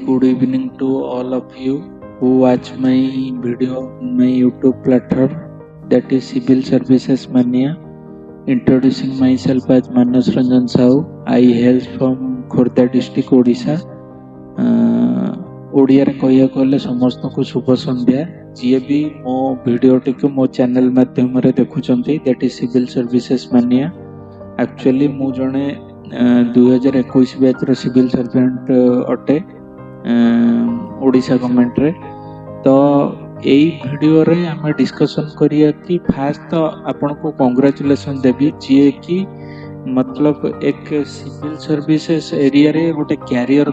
good evening to all of you who watch my video on my YouTube platform, that is Civil Services Mania. Introducing myself as Manas Ranjan Sahu. I hail from Khordha district, Odisha. ଓଡ଼ିଆରେ କହିବାକୁ ଗଲେ ସମସ୍ତଙ୍କୁ ଶୁଭ ସନ୍ଧ୍ୟା। ଯିଏ ବି ମୋ ଭିଡ଼ିଓଟିକୁ ମୋ channel ମାଧ୍ୟମରେ ଦେଖୁଛନ୍ତି, that is civil services mania. Actually ମୁଁ ଜଣେ 2021 ବ୍ୟାଚ୍ର ସିଭିଲ୍ ସର୍ଭେଣ୍ଟ ଅଟେ ଓଡ଼ିଶା ଗଭର୍ଣ୍ଣମେଣ୍ଟରେ। ତ ଏଇ ଭିଡ଼ିଓରେ ଆମେ ଡିସ୍କସନ୍ କରିବା କି ଫାଷ୍ଟ ତ ଆପଣଙ୍କୁ କଂଗ୍ରାଚୁଲେସନ୍ ଦେବି, ଯିଏ କି मतलब एक सिविल सर्विसेस एरिया रे गोटे क्यारियर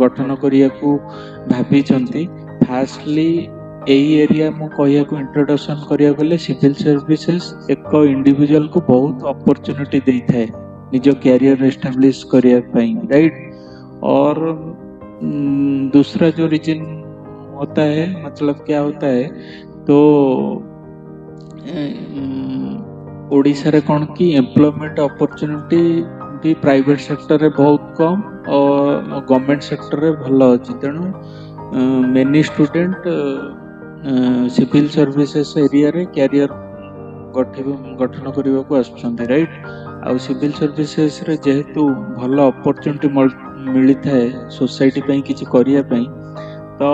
गठन करियाकू भाबिचंती। फास्टली एई एरिया मु कहिया को इंट्रोडक्शन करिया गले सिविल सर्विसेस एक इंडिविजुअल को बहुत अपॉर्चुनिटी देई थाए निजो क्यारियर एस्टैब्लिश करिया पई, राइट। और दूसरा जो रीजन होता है, मतलब क्या होता है, तो ओडिशा रे कौन की एम्प्लॉयमेंट अपॉर्चुनिटी भी प्राइवेट सेक्टर रे बहुत कम और गवर्नमेंट सेक्टर रे भल अछि। तेणु many student civil services area रे कैरियर गठन करने को आसुछंती, राइट। आउ सिविल सर्विसेस रे जेहेतु भल अपॉर्चुनिटी मिली थाए सोसाइटी पई किछि करिया पई, तो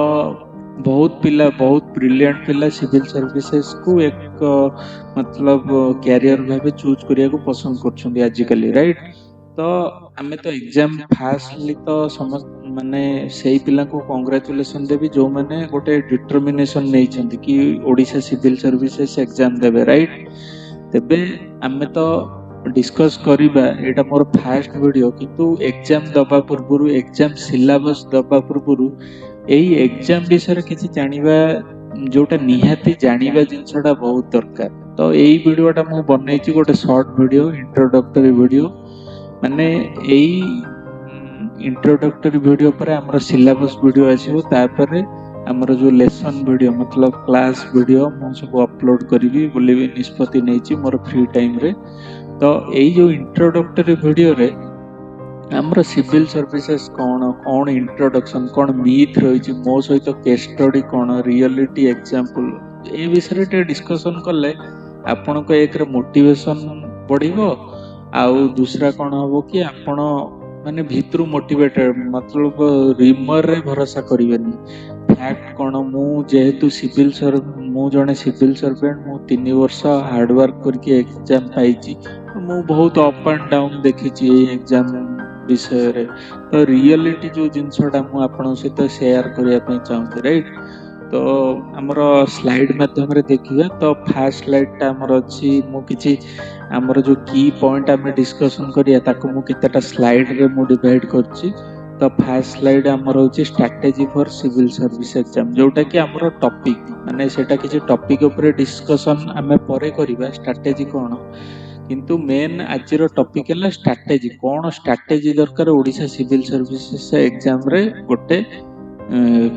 बहुत पिला, बहुत ब्रिलियंट पिला सिविल सर्विसेस को एक मतलब कैरियर भावे चूज करिया को पसंद करछंती आजिकली, राइट। तो आमे तो एग्जाम फास्टली तो समस्त माने सेही पिला को कांग्रेचुलेशन देबी जो माने गोटे डिटरमिनेशन नै छंती कि ओडिशा सिविल सर्विसेस एग्जाम देबे, राइट। तबे आमे तो डिस्कस करिबा, एटा मोर फास्ट वीडियो, किंतु एग्जाम दबा पूर्वरु, एग्जाम सिलेबस दबा पूर्वरु एई एग्जाम विषय किसी जानिबा जोटा निहाती जानिबा जिनसटा बहुत दरकार। तो एई वीडियोटा मु बनेछि गोटे शॉर्ट वीडियो, इंट्रोडक्टरी वीडियो। माने एई इंट्रोडक्टरी वीडियो पर हमर सिलेबस वीडियो आसीबो, तापर हमर जो लेसन वीडियो मतलब क्लास वीडियो मु सब अपलोड करिवि बोली भी निष्पत्ति नेछि मोर फ्री टाइम रे। तो एई जो इंट्रोडक्टरी वीडियो रे हमर सिविल सर्विसेस कौन इंट्रोडक्शन, कौन मीथ रही, मो सहित केस स्टडी कौन, रियलिटी एग्जांपल, ए विषय टे डिस्कशन कले आपण को एक रे मोटिवेशन बढ़िबो, आउ दूसरा कौन हबो कि आपण माने भितरु मोटिवेटेड, मतलब रिमर रे भरोसा करिवेनी। फैक्ट कौन, मु जेहेतु मु जने सिविल सर्वेंट, मु 3 वर्ष हार्ड वर्क करके एग्जाम पाइछि। मु बहुत अप एंड डाउन देखिछि ए एग्जाम विषय रे। तो रियलिटी जो जिनसटा मु आपण सहित शेयर करिया पई चाहूँ, राइट। तो हमर स्लाइड माध्यम रे देखिबा। तो फास्ट स्लाइड ता हमर अछि, मु किछि हमर जो की पॉइंट हमें डिस्कशन करिया ताको मु कितटा स्लाइड रे मु डिवाइड करछि। तो फास्ट स्लाइड हमर होछि strategy for civil service exam, जोटा कि हमर टॉपिक माने सेटा किछि टॉपिक ऊपर डिस्कशन हमें परे करिबा स्ट्रेटजी कोन, किंतु मेन आजिर टॉपिक है स्ट्रेटजी कौन, स्ट्रेटजी दरकार ओडिशा सिविल सर्विसेस एग्जाम रे गोटे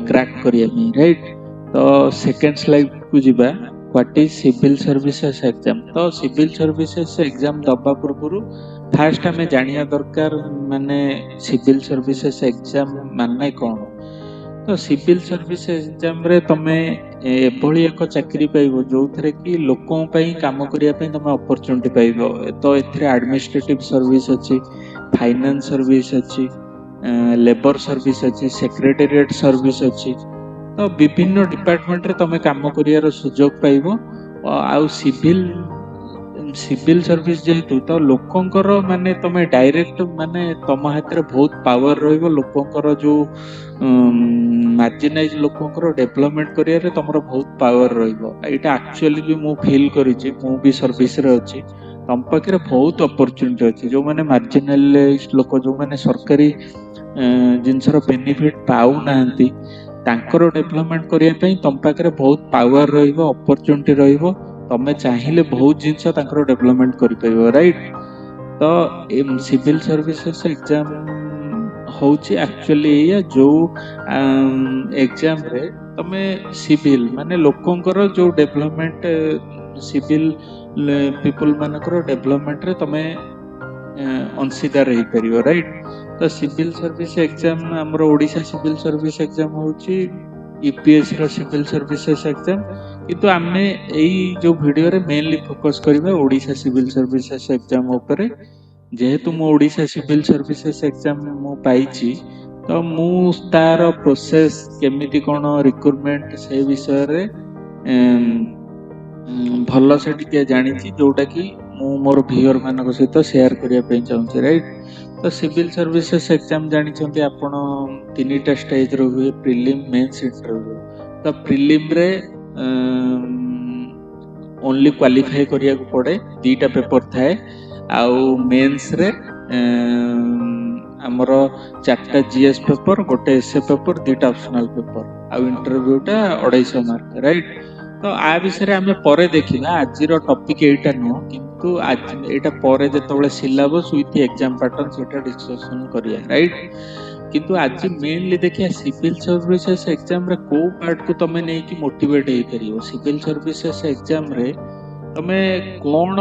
क्रैक करिया में, राइट। तो सेकंड स्लाइड को जिबा, what is civil services exam. तो सिविल सर्विसेस एग्जाम दबा पूर्व फास्ट हमें जानिया दरकार माने सिविल सर्विसेस एग्जाम माने कौन। तो सिविल सर्विस एग्जाम रे तमे एभली एक चाकरी पाइबो जो थरे कि लोकों पई काम करिया पई तमे अपॉर्चुनिटी पाइबो। तो एथरे एडमिनिस्ट्रेटिव सर्विस अछि, फाइनेंस सर्विस अछि, लेबर सर्विस अछि, सेक्रेटेरिएट सर्विस अछि। तो विभिन्न डिपार्टमेंट रे तमे काम करियार सुयोग पाइबो। आ सिविल सर्विस जेहेतु तो लोकंकर माने तमे डायरेक्ट माने तम हाथ रे बहुत पावर रहइबो। लोकंकर जो मार्जिनाइज लोकंकर डेवलपमेंट करिया रे तमर बहुत पावर रहइबो। एटा एक्चुअली भी मु फील करिछि, मु भी सर्विस रे अछि। तम पाखे बहुत अपॉर्चुनिटी अछि, जो माने मार्जिनलाइज्ड लोक, जो माने सरकारी जिनसर बेनिफिट पाउ नाहंती, तांकर डेवलपमेंट करिया पई तम पाखे बहुत पावर रहइबो, अपॉर्चुनिटी रहइबो। तमे चाहिए बहुत जिनस तांकर डेवलपमेंट करि परिबो, राइट। तो सिविल सर्विसेस एग्जाम होची एक्चुअली या जो एग्जाम रे तमे सिविल माने लोकंकर जो डेवलपमेंट, सिविल पीपल मानकर डेवलपमेंट रे तमे ଅଂଶୀଦାର ହେଇପାରିବ ରାଇଟ୍। ତ ସିଭିଲ ସର୍ଭିସ ଏକ୍ଜାମ ଆମର ଓଡ଼ିଶା ସିଭିଲ ସର୍ଭିସ ଏକ୍ଜାମ ହେଉଛି ୟୁପିଏସସି ର ସିଭିଲ ସର୍ଭିସେସ୍ ଏକ୍ଜାମ, କିନ୍ତୁ ଆମେ ଏଇ ଯୋଉ ଭିଡ଼ିଓରେ ମେନଲି ଫୋକସ୍ କରିବା ଓଡ଼ିଶା ସିଭିଲ ସର୍ଭିସେସ୍ ଏକ୍ଜାମ ଉପରେ। ଯେହେତୁ ମୁଁ ଓଡ଼ିଶା ସିଭିଲ ସର୍ଭିସେସ୍ ଏକ୍ଜାମ ମୁଁ ପାଇଛି, ତ ମୁଁ ତାର ପ୍ରୋସେସ୍ କେମିତି କ'ଣ ରିକ୍ରୁଟମେଣ୍ଟ ସେ ବିଷୟରେ ଭଲସେ ଟିକେ ଜାଣିଛି, ଯୋଉଟାକି ମୁଁ ମୋର ଭିଓର ମାନଙ୍କ ସହିତ ସେୟାର କରିବା ପାଇଁ ଚାହୁଁଛି ରାଇଟ୍। ତ ସିଭିଲ ସର୍ଭିସେସ୍ ଏକ୍ଜାମ ଜାଣିଛନ୍ତି ଆପଣ ତିନିଟା ଷ୍ଟେଜରେ ହୁଏ, ପ୍ରିଲିମ୍, ମେନ୍ସ, ଇଣ୍ଟରଭ୍ୟୁ। ତ ପ୍ରିଲିମ୍ରେ ଓନ୍ଲି କ୍ୱାଲିଫାଏ କରିବାକୁ ପଡ଼େ, ଦିଟା ପେପର ଥାଏ। ଆଉ ମେନ୍ସରେ ଆମର 4ଟା ଜିଏସ୍ ପେପର, ଗୋଟେ ଏସ୍ଏ ପେପର, ଦିଟା ଅପସନାଲ ପେପର, ଆଉ ଇଣ୍ଟରଭ୍ୟୁଟା 250 ମାର୍କ ରାଇଟ୍। ତ ଆ ବିଷୟରେ ଆମେ ପରେ ଦେଖିବା, ଆଜିର ଟପିକ୍ ଏଇଟା ନୁହଁ, କିନ୍ତୁ ଏଇଟା ପରେ ଯେତେବେଳେ ସିଲାବସ୍ ୱିଥ୍ ଏକ୍ଜାମ ପାଟର୍ନ ସେଇଟା ଡିସ୍କସନ୍ କରିବା ରାଇଟ୍। କିନ୍ତୁ ଆଜି ମେନଲି ଦେଖିବା ସିଭିଲ ସର୍ଭିସେସ୍ ଏକ୍ଜାମରେ କୋଉ ପାର୍ଟକୁ ତମେ ନେଇକି ମୋଟିଭେଟ୍ ହେଇପାରିବ। ସିଭିଲ ସର୍ଭିସେସ୍ ଏକ୍ଜାମରେ ତମେ କ'ଣ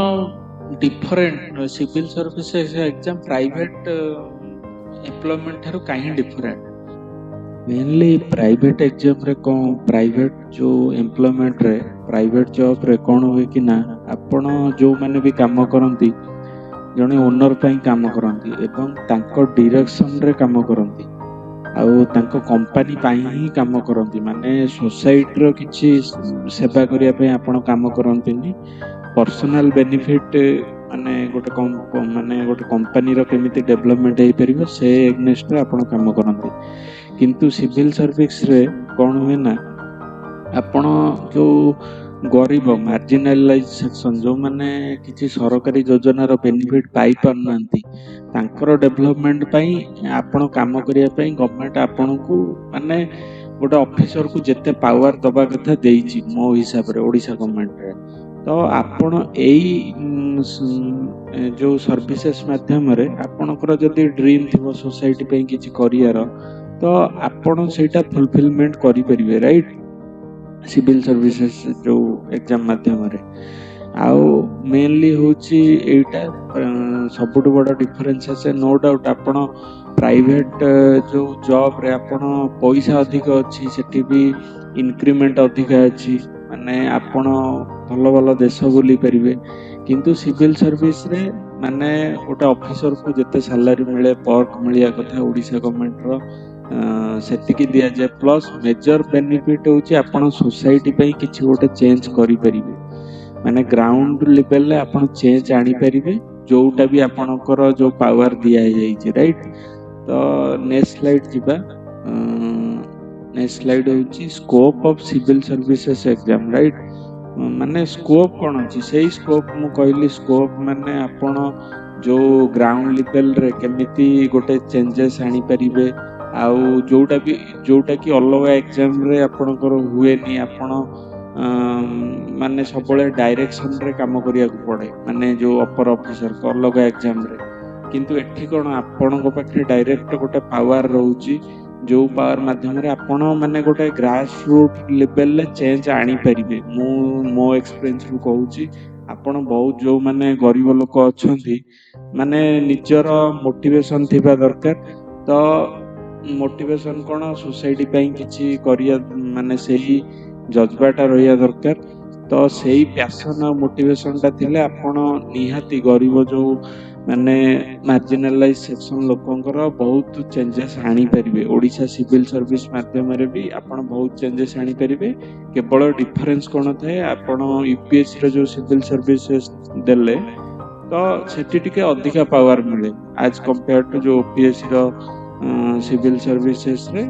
different, civil services exam private employment ଠାରୁ କାହିଁ ଡିଫରେଣ୍ଟ? ମେନଲି ପ୍ରାଇଭେଟ ଏକ୍ଜାମରେ କ'ଣ, ପ୍ରାଇଭେଟ ଯେଉଁ ଏମ୍ପ୍ଲୟମେଣ୍ଟରେ ପ୍ରାଇଭେଟ ଜବ୍ରେ କ'ଣ ହୁଏ କି ନା, ଆପଣ ଯେଉଁମାନେ ବି କାମ କରନ୍ତି ଜଣେ ଓନର ପାଇଁ କାମ କରନ୍ତି ଏବଂ ତାଙ୍କ ଡିରେକ୍ସନରେ କାମ କରନ୍ତି, ଆଉ ତାଙ୍କ କମ୍ପାନୀ ପାଇଁ ହିଁ କାମ କରନ୍ତି। ମାନେ ସୋସାଇଟିର କିଛି ସେବା କରିବା ପାଇଁ ଆପଣ କାମ କରନ୍ତିନି। ପର୍ସନାଲ ବେନିଫିଟ୍ ମାନେ ଗୋଟେ କମ୍ପାନୀର କେମିତି ଡେଭଲପମେଣ୍ଟ ହେଇପାରିବ ସେ ଏଗନେଷ୍ଟରେ ଆପଣ କାମ କରନ୍ତି। କିନ୍ତୁ ସିଭିଲ ସର୍ଭିସରେ କ'ଣ ହୁଏ ନା, ଆପଣ ଯେଉଁ ଗରିବ ମାର୍ଜିନାଲାଇଜ ସେକ୍ସନ, ଯେଉଁମାନେ କିଛି ସରକାରୀ ଯୋଜନାର ବେନିଫିଟ୍ ପାଇପାରୁନାହାନ୍ତି, ତାଙ୍କର ଡେଭଲପମେଣ୍ଟ ପାଇଁ ଆପଣ କାମ କରିବା ପାଇଁ ଗଭର୍ଣ୍ଣମେଣ୍ଟ ଆପଣଙ୍କୁ ମାନେ ଗୋଟେ ଅଫିସରକୁ ଯେତେ ପାୱାର ଦେବା କଥା ଦେଇଛି ମୋ ହିସାବରେ ଓଡ଼ିଶା ଗଭର୍ଣ୍ଣମେଣ୍ଟରେ। ତ ଆପଣ ଏଇ ଯେଉଁ ସର୍ଭିସେସ୍ ମାଧ୍ୟମରେ ଆପଣଙ୍କର ଯଦି ଡ୍ରିମ୍ ଥିବ ସୋସାଇଟି ପାଇଁ କିଛି କରିବାର, ତ ଆପଣ ସେଇଟା ଫୁଲଫିଲମେଣ୍ଟ କରିପାରିବେ ରାଇଟ୍, ସିଭିଲ ସର୍ଭିସେସ୍ ଯେଉଁ ଏକ୍ଜାମ ମାଧ୍ୟମରେ। ଆଉ ମେନଲି ହେଉଛି ଏଇଟା ସବୁଠୁ ବଡ଼ ଡିଫରେନ୍ସ ଆସେ। ନୋ ଡାଉଟ୍ ଆପଣ ପ୍ରାଇଭେଟ ଯେଉଁ ଜବ୍ରେ ଆପଣ ପଇସା ଅଧିକ ଅଛି, ସେଠି ବି ଇନକ୍ରିମେଣ୍ଟ ଅଧିକା ଅଛି, ମାନେ ଆପଣ ଭଲ ଭଲ ଦେଶ ବୁଲି ପାରିବେ। କିନ୍ତୁ ସିଭିଲ ସର୍ଭିସରେ ମାନେ ଗୋଟେ ଅଫିସରକୁ ଯେତେ ସାଲାରୀ ମିଳେ, ପର୍କ ମିଳିବା କଥା ଓଡ଼ିଶା ଗଭର୍ଣ୍ଣମେଣ୍ଟର ସେତିକି ଦିଆଯାଏ। ପ୍ଲସ୍ ମେଜର ବେନିଫିଟ୍ ହେଉଛି ଆପଣ ସୋସାଇଟି ପାଇଁ କିଛି ଗୋଟେ ଚେଞ୍ଜ କରିପାରିବେ, ମାନେ ଗ୍ରାଉଣ୍ଡ ଲେଭେଲରେ ଆପଣ ଚେଞ୍ଜ ଆଣିପାରିବେ, ଯୋଉଟା ବି ଆପଣଙ୍କର ଯେଉଁ ପାୱାର ଦିଆଯାଇଛି ରାଇଟ୍। ତ ନେକ୍ସଟ ସ୍ଲାଇଡ୍ ଯିବା। ନେକ୍ସଟ ସ୍ଲାଇଡ୍ ହେଉଛି scope of civil services exam right. ମାନେ ସ୍କୋପ୍ କ'ଣ ଅଛି, ସେଇ ସ୍କୋପ୍ ମୁଁ କହିଲି। ସ୍କୋପ୍ ମାନେ ଆପଣ ଯେଉଁ ଗ୍ରାଉଣ୍ଡ ଲେଭେଲରେ କେମିତି ଗୋଟେ ଚେଞ୍ଜେସ୍ ଆଣିପାରିବେ, ଆଉ ଯୋଉଟାକି ଅଲଗା ଏକ୍ଜାମରେ ଆପଣଙ୍କର ହୁଏନି। ଆପଣ ମାନେ ସବୁବେଳେ ଡାଇରେକ୍ସନରେ କାମ କରିବାକୁ ପଡ଼େ, ମାନେ ଯେଉଁ ଅପର ଅଫିସରଙ୍କ ଅଲଗା ଏକ୍ଜାମରେ। କିନ୍ତୁ ଏଠି କ'ଣ ଆପଣଙ୍କ ପାଖରେ ଡାଇରେକ୍ଟ ଗୋଟେ ପାୱାର ରହୁଛି, ଯେଉଁ ପାୱାର ମାଧ୍ୟମରେ ଆପଣ ମାନେ ଗୋଟେ ଗ୍ରାସ୍ ରୁଟ୍ ଲେଭେଲରେ ଚେଞ୍ଜ ଆଣିପାରିବେ। ମୁଁ ମୋ ଏକ୍ସପିରିଏନ୍ସରୁ କହୁଛି, ଆପଣ ବହୁତ ଯେଉଁମାନେ ଗରିବ ଲୋକ ଅଛନ୍ତି, ମାନେ ନିଜର ମୋଟିଭେସନ୍ ଥିବା ଦରକାର। ତ ମୋଟିଭେସନ୍ କ'ଣ, ସୋସାଇଟି ପାଇଁ କିଛି କରିବା, ମାନେ ସେଇ ଜଜ୍ବାଟା ରହିବା ଦରକାର। ତ ସେଇ ପ୍ୟାସନ୍ ଆଉ ମୋଟିଭେସନ୍ଟା ଥିଲେ ଆପଣ ନିହାତି ଗରିବ ଯେଉଁ ମାନେ ମାର୍ଜିନାଲାଇଜ ସେକ୍ସନ ଲୋକଙ୍କର ବହୁତ ଚେଞ୍ଜେସ୍ ଆଣିପାରିବେ। ଓଡ଼ିଶା ସିଭିଲ ସର୍ଭିସ ମାଧ୍ୟମରେ ବି ଆପଣ ବହୁତ ଚେଞ୍ଜେସ୍ ଆଣିପାରିବେ। କେବଳ ଡିଫରେନ୍ସ କ'ଣ ଥାଏ, ଆପଣ ୟୁପିଏସ୍ସିର ଯେଉଁ ସିଭିଲ ସର୍ଭିସେସ୍ ଦେଲେ ତ ସେଠି ଟିକେ ଅଧିକା ପାୱାର ମିଳେ ଆଜ୍ କମ୍ପେୟାର ଟୁ ଯେଉଁ ଓପିଏସ୍ସିର ସିଭିଲ ସର୍ଭିସେସ୍ରେ।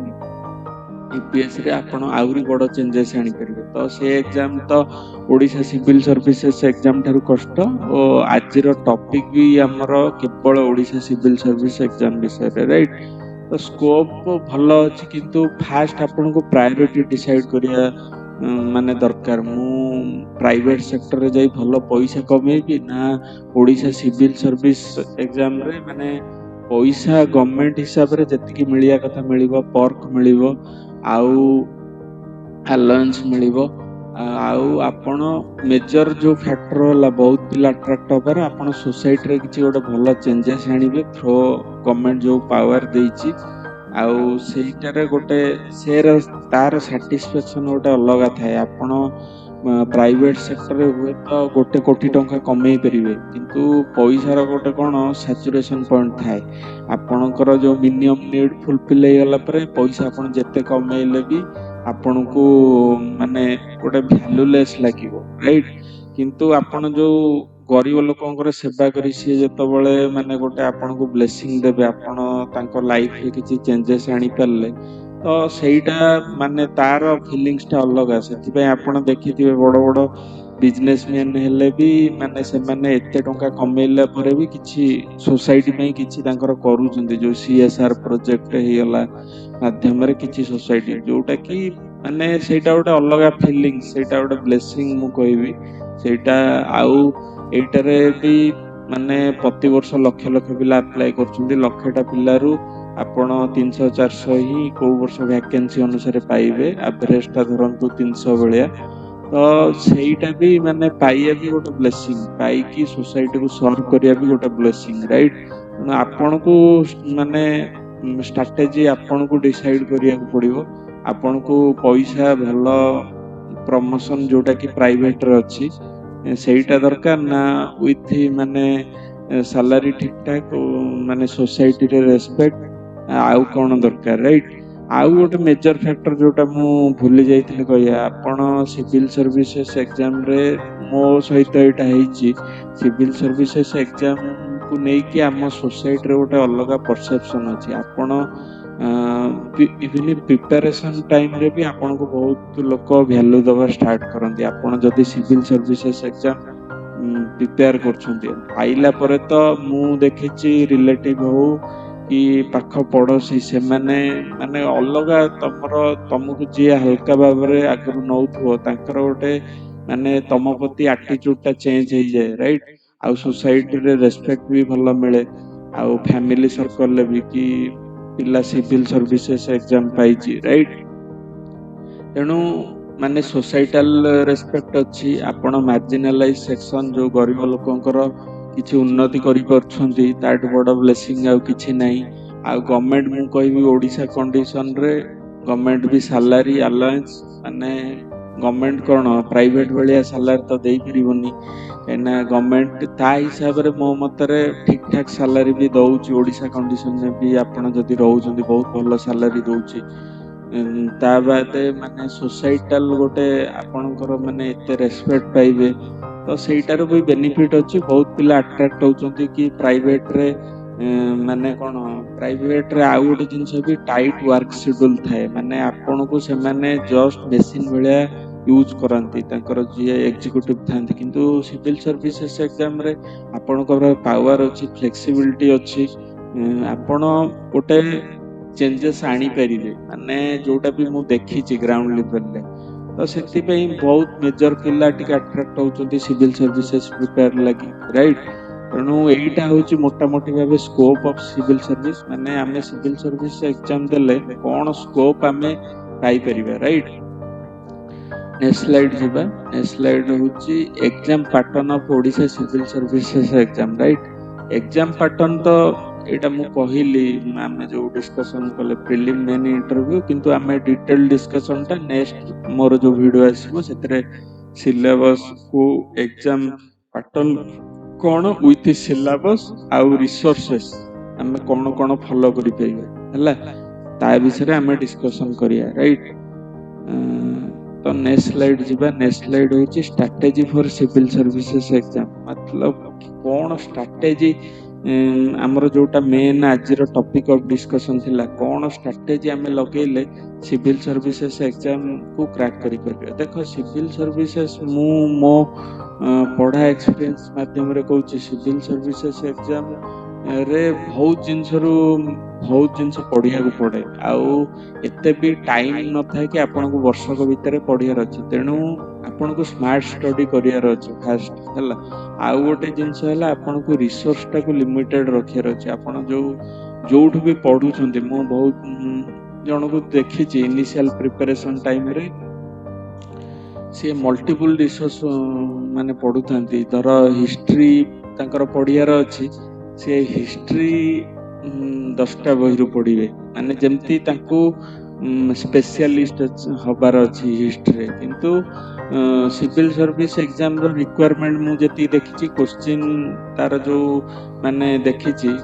ୟୁପିଏସ୍ସିରେ ଆପଣ ଆହୁରି ବଡ଼ ଚେଞ୍ଜେସ୍ ଆଣିପାରିବେ। ତ ସେ ଏକ୍ଜାମ ତ ଓଡ଼ିଶା ସିଭିଲ ସର୍ଭିସେସ୍ ଏକ୍ଜାମ ଠାରୁ କଷ୍ଟ। ଓ ଆଜିର ଟପିକ୍ ବି ଆମର କେବଳ ଓଡ଼ିଶା ସିଭିଲ ସର୍ଭିସ ଏକ୍ଜାମ ବିଷୟରେ ରାଇଟ୍। ତ ସ୍କୋପ୍ ଭଲ ଅଛି, କିନ୍ତୁ ଫାଷ୍ଟ ଆପଣଙ୍କୁ ପ୍ରାୟୋରିଟି ଡିସାଇଡ୍ କରିବା ମାନେ ଦରକାର। ମୁଁ ପ୍ରାଇଭେଟ ସେକ୍ଟରରେ ଯାଇ ଭଲ ପଇସା କମେଇବି ନା ଓଡ଼ିଶା ସିଭିଲ ସର୍ଭିସ ଏକ୍ଜାମରେ ମାନେ ପଇସା ଗଭର୍ଣ୍ଣମେଣ୍ଟ ହିସାବରେ ଯେତିକି ମିଳିବା କଥା ମିଳିବ, ପର୍କ ମିଳିବ, ଆଉ ଆଲାଉନ୍ସ ମିଳିବ, ଆଉ ଆପଣ ମେଜର ଯୋଉ ଫ୍ୟାକ୍ଟର ହେଲା ବହୁତ ପିଲା ଆଟ୍ରାକ୍ଟ ହବାର, ଆପଣ ସୋସାଇଟିରେ କିଛି ଗୋଟେ ଭଲ ଚେଞ୍ଜେସ୍ ଆଣିବେ ଥ୍ରୋ ଗଭର୍ଣ୍ଣମେଣ୍ଟ ଯୋଉ ପାୱାର ଦେଇଛି, ଆଉ ସେଇଟାରେ ଗୋଟେ ତାର ସାଟିସ୍ଫ୍ୟାକ୍ସନ ଗୋଟେ ଅଲଗା ଥାଏ। ଆପଣ ପ୍ରାଇଭେଟ ସେକ୍ଟରରେ ହୁଏତ 1 କୋଟି ଟଙ୍କା କମେଇ ପାରିବେ, କିନ୍ତୁ ପଇସାର ଗୋଟେ କଣ ସାଚୁରେସନ ପଏଣ୍ଟ ଥାଏ। ଆପଣଙ୍କର ଯୋଉ ମିନିମମ୍ ନିଡ୍ ଫୁଲଫିଲ୍ ହେଇଗଲା ପରେ ପଇସା ଆପଣ ଯେତେ କମେଇଲେ ବି ଆପଣଙ୍କୁ ମାନେ ଗୋଟେ ଭ୍ୟାଲୁଲେସ୍ ଲାଗିବ, ରାଇଟ୍? କିନ୍ତୁ ଆପଣ ଯୋଉ ଗରିବ ଲୋକଙ୍କର ସେବା କରି ସିଏ ଯେତେବେଳେ ମାନେ ଗୋଟେ ଆପଣଙ୍କୁ ବ୍ଲେସିଂ ଦେବେ, ଆପଣ ତାଙ୍କ ଲାଇଫରେ କିଛି ଚେଞ୍ଜେସ୍ ଆଣିପାରିଲେ, ତ ସେଇଟା ମାନେ ତାର ଫିଲିଙ୍ଗସଟା ଅଲଗା। ସେଥିପାଇଁ ଆପଣ ଦେଖିଥିବେ ବଡ ବଡ ବିଜନେସମ୍ୟାନ ହେଲେ ବି ମାନେ ସେମାନେ ଏତେ ଟଙ୍କା କମେଇଲା ପରେ ବି କିଛି ସୋସାଇଟି ପାଇଁ କିଛି ତାଙ୍କର କରୁଛନ୍ତି, ଯୋଉ CSR ପ୍ରୋଜେକ୍ଟ ହେଇଗଲା ମାଧ୍ୟମରେ କିଛି ସୋସାଇଟି, ଯୋଉଟା କି ମାନେ ସେଇଟା ଗୋଟେ ଅଲଗା ଫିଲିଙ୍ଗ, ସେଇଟା ଗୋଟେ ବ୍ଲେସିଂ ମୁଁ କହିବି ସେଇଟା। ଆଉ ଏଇଟାରେ ବି ମାନେ ପ୍ରତିବର୍ଷ ଲକ୍ଷ ଲକ୍ଷ ପିଲା ଆପ୍ଲାଏ କରୁଛନ୍ତି, ଲକ୍ଷଟା ପିଲାରୁ ଆପଣ 300-400 ହିଁ କୋଉ ବର୍ଷ ଭ୍ୟାକେନ୍ସି ଅନୁସାରେ ପାଇବେ, ଆଭରେଜଟା ଧରନ୍ତୁ 300 ଭଳିଆ। ତ ସେଇଟା ବି ମାନେ ପାଇବା ବି ଗୋଟେ ବ୍ଲେସିଂ, ପାଇକି ସୋସାଇଟିକୁ ସର୍ଭ କରିବା ବି ଗୋଟେ ବ୍ଲେସିଂ, ରାଇଟ୍? ତେଣୁ ଆପଣଙ୍କୁ ମାନେ ଷ୍ଟ୍ରାଟେଜି ଆପଣଙ୍କୁ ଡିସାଇଡ କରିବାକୁ ପଡିବ। ଆପଣଙ୍କୁ ପଇସା ଭଲ ପ୍ରମୋସନ ଯୋଉଟା କି ପ୍ରାଇଭେଟରେ ଅଛି ସେଇଟା ଦରକାର ନା ୱିଥ୍ ମାନେ ସାଲାରୀ ଠିକ ଠାକ, ମାନେ ସୋସାଇଟିରେ ରେସପେକ୍ଟ, ଆଉ କଣ ଦରକାର, ରାଇଟ୍? ଆଉ ଗୋଟେ ମେଜର ଫ୍ୟାକ୍ଟର ଯୋଉଟା ମୁଁ ଭୁଲି ଯାଇଥିଲି କହିବା, ଆପଣ ସିଭିଲ ସର୍ଭିସେସ୍ ଏକ୍ଜାମରେ ମୋ ସହିତ ଏଇଟା ହେଇଛି, ସିଭିଲ ସର୍ଭିସେସ୍ ଏକ୍ଜାମକୁ ନେଇକି ଆମ ସୋସାଇଟିରେ ଗୋଟେ ଅଲଗା ପରସେପସନ ଅଛି। ଆପଣ ଇଭିନ୍ ପ୍ରିପାରେସନ ଟାଇମରେ ବି ଆପଣଙ୍କୁ ବହୁତ ଲୋକ ଭ୍ୟାଲୁ ଦେବା ଷ୍ଟାର୍ଟ କରନ୍ତି। ଆପଣ ଯଦି ସିଭିଲ ସର୍ଭିସେସ୍ ଏକ୍ଜାମ ପ୍ରିପେୟାର କରୁଛନ୍ତି, ପାଇଲା ପରେ ତ ମୁଁ ଦେଖିଛି ରିଲେଟିଭ ହଉ କି ପାଖ ପଡୋଶୀ, ସେମାନେ ମାନେ ଅଲଗା ତମକୁ ଯିଏ ହାଲକା ଭାବରେ ଆଗରୁ ନଉଥିବ ତାଙ୍କର ଗୋଟେ ମାନେ ତମ ପ୍ରତି ଆଟିଚ୍ୟୁଡଟା ଚେଞ୍ଜ ହେଇଯାଏ, ରାଇଟ୍? ଆଉ ସୋସାଇଟିରେ ରେସପେକ୍ଟ ବି ଭଲ ମିଳେ, ଆଉ ଫ୍ୟାମିଲି ସର୍କଲରେ ବି କି ପିଲା ସିଭିଲ ସର୍ଭିସେସ୍ ଏକ୍ଜାମ ପାଇଛି, ରାଇଟ୍? ତେଣୁ ମାନେ ସୋସାଇଟାଲ ରେସପେକ୍ଟ ଅଛି। ଆପଣ ମାର୍ଜିନାଲାଇଜ ସେକ୍ସନ ଯୋଉ ଗରିବ ଲୋକଙ୍କର କିଛି ଉନ୍ନତି କରିପାରୁଛନ୍ତି, ତାଠୁ ବଡ ବ୍ଲେସିଂ ଆଉ କିଛି ନାହିଁ। ଆଉ ଗଭର୍ଣ୍ଣମେଣ୍ଟ, ମୁଁ କହିବି ଓଡିଶା କଣ୍ଡିସନରେ ଗଭର୍ଣ୍ଣମେଣ୍ଟ ବି ସାଲାରୀ ଆଲାଏନ୍ସ, ମାନେ ଗଭର୍ଣ୍ଣମେଣ୍ଟ କଣ ପ୍ରାଇଭେଟ ଭଳିଆ ସାଲାରୀ ତ ଦେଇପାରିବନି, କାହିଁକିନା ଗଭର୍ଣ୍ଣମେଣ୍ଟ ତା ହିସାବରେ ମୋ ମତରେ ଠିକ ଠାକ ସାଲାରୀ ବି ଦଉଛି। ଓଡିଶା କଣ୍ଡିସନରେ ବି ଆପଣ ଯଦି ରହୁଛନ୍ତି ବହୁତ ଭଲ ସାଲାରୀ ଦଉଛି। ତା ବାଦେ ମାନେ ସୋସାଇଟାଲ ଗୋଟେ ଆପଣଙ୍କର ମାନେ ଏତେ ରେସପେକ୍ଟ ପାଇବେ, ତ ସେଇଟାର ବି ବେନିଫିଟ ଅଛି। ବହୁତ ପିଲା ଆଟ୍ରାକ୍ଟ ହଉଛନ୍ତି କି ପ୍ରାଇଭେଟରେ, ମାନେ କଣ ପ୍ରାଇଭେଟରେ ଆଉ ଗୋଟେ ଜିନିଷ ବି ଟାଇଟ ୱାର୍କ ସିଡ୍ୟୁଲ ଥାଏ, ମାନେ ଆପଣଙ୍କୁ ସେମାନେ ଜଷ୍ଟ ମେସିନ ଭଳିଆ ୟୁଜ କରନ୍ତି, ତାଙ୍କର ଯିଏ ଏକ୍ଜିକ୍ୟୁଟିଭ ଥାନ୍ତି। କିନ୍ତୁ ସିଭିଲ ସର୍ଭିସେସ୍ ଏକ୍ଜାମରେ ଆପଣଙ୍କର ପାୱାର ଅଛି, ଫ୍ଲେକ୍ସିବିଲିଟି ଅଛି, ଆପଣ ଗୋଟେ ଚେଞ୍ଜେସ୍ ଆଣିପାରିବେ, ମାନେ ଯୋଉଟା ବି ମୁଁ ଦେଖିଛି ଗ୍ରାଉଣ୍ଡ ଲେଭେଲରେ। ତ ସେଥିପାଇଁ ବହୁତ ମେଜର ପିଲା ଟିକେ ଆଟ୍ରାକ୍ଟ ହଉଛନ୍ତି ସିଭିଲ ସର୍ଭିସେସ୍ ପ୍ରିପେୟାର ଲାଗି, ରାଇଟ୍? ତେଣୁ ଏଇଟା ହଉଛି ମୋଟାମୋଟି ଭାବେ ସ୍କୋପ ଅଫ ସିଭିଲ ସର୍ଭିସ। ମାନେ ଆମେ ସିଭିଲ ସର୍ଭିସ ଏକ୍ଜାମ ଦେଲେ କଣ ସ୍କୋପ ଆମେ ପାଇପାରିବା, ରାଇଟ୍? ନେକ୍ସଟ ସ୍ଲାଇଡ ଯିବା। ନେକ୍ସଟ ସ୍ଲାଇଡ ହଉଛି exam pattern of Odisha civil services exam, right? Exam pattern ତ ଏଇଟା ମୁଁ କହିଲି, ଆମେ ଯୋଉ ଡିସ୍କସନ କଲେ ପ୍ରିଲିମ୍ ମେନ୍ ଇଣ୍ଟରଭ୍ୟୁ, କିନ୍ତୁ ଆମେ ଡିଟେଲ ଡିସ୍କସନଟା ନେକ୍ସଟ ମୋର ଯୋଉ ଭିଡିଓ ଆସିବ ସେଥିରେ ସିଲେବସ କୁ ଏକ୍ଜାମ ପାଟର୍ନ କଣ ୱିଥ ସିଲାବସ ଆଉ ରିସୋର୍ସେସ୍ ଆମେ କଣ କଣ ଫଲୋ କରିପାରିବା, ହେଲା, ତା ବିଷୟରେ ଆମେ ଡିସ୍କସନ କରିବା, ରାଇଟ୍? ତ ନେକ୍ସଟ ସ୍ଲାଇଡ ଯିବା। ନେକ୍ସଟ ସ୍ଲାଇଡ ହଉଛି strategy for civil services exam. ମତଲବ କଣ ଷ୍ଟ୍ରାଟେଜି, ଆମର ଯୋଉଟା ମେନ୍ ଆଜିର ଟପିକ ଅଫ ଡିସ୍କସନ ଥିଲା, କଣ ଷ୍ଟ୍ରାଟେଜି ଆମେ ଲଗେଇଲେ ସିଭିଲ ସର୍ଭିସେସ୍ ଏକ୍ଜାମ କୁ କ୍ରାକ୍ କରିପାରିବା। ଦେଖ, ସିଭିଲ ସର୍ଭିସେସ୍ ମୁଁ ମୋ ପଢା ଏକ୍ସପିରିଏନ୍ସ ମାଧ୍ୟମରେ କହୁଛି, ସିଭିଲ ସର୍ଭିସେସ୍ ଏକ୍ଜାମ ରେ ବହୁତ ଜିନିଷ ପଢିବାକୁ ପଡେ, ଆଉ ଏତେ ବି ଟାଇମ ନଥାଏ କି ଆପଣଙ୍କୁ ବର୍ଷକ ଭିତରେ ପଢିବାର ଅଛି। ତେଣୁ ଆପଣଙ୍କୁ ସ୍ମାର୍ଟ ଷ୍ଟଡି କରିବାର ଅଛି ଫାଷ୍ଟ, ହେଲା। ଆଉ ଗୋଟେ ଜିନିଷ ହେଲା ଆପଣଙ୍କୁ ରିସୋର୍ସ ଟାକୁ ଲିମିଟେଡ ରଖିବାର ଅଛି। ଆପଣ ଯୋଉଠୁ ବି ପଢୁଛନ୍ତି, ମୁଁ ବହୁତ ଜଣକୁ ଦେଖିଛି ଇନିସିଆଲ ପ୍ରିପାରେସନ ଟାଇମରେ सी मल्टीपल रिसोर्स माने पढ़ुथांती धर हिस्ट्री तांकर पढ़ियार अछि से हिस्ट्री 10टा बहिरु पढ़िबे माने जेमती तांको स्पेशलिस्ट हबार अछि हिस्ट्री किंतु सिविल सर्विस एग्जाम रो रिक्वायरमेंट मु जति देखिछि क्वेश्चन तार जो माने देखिछि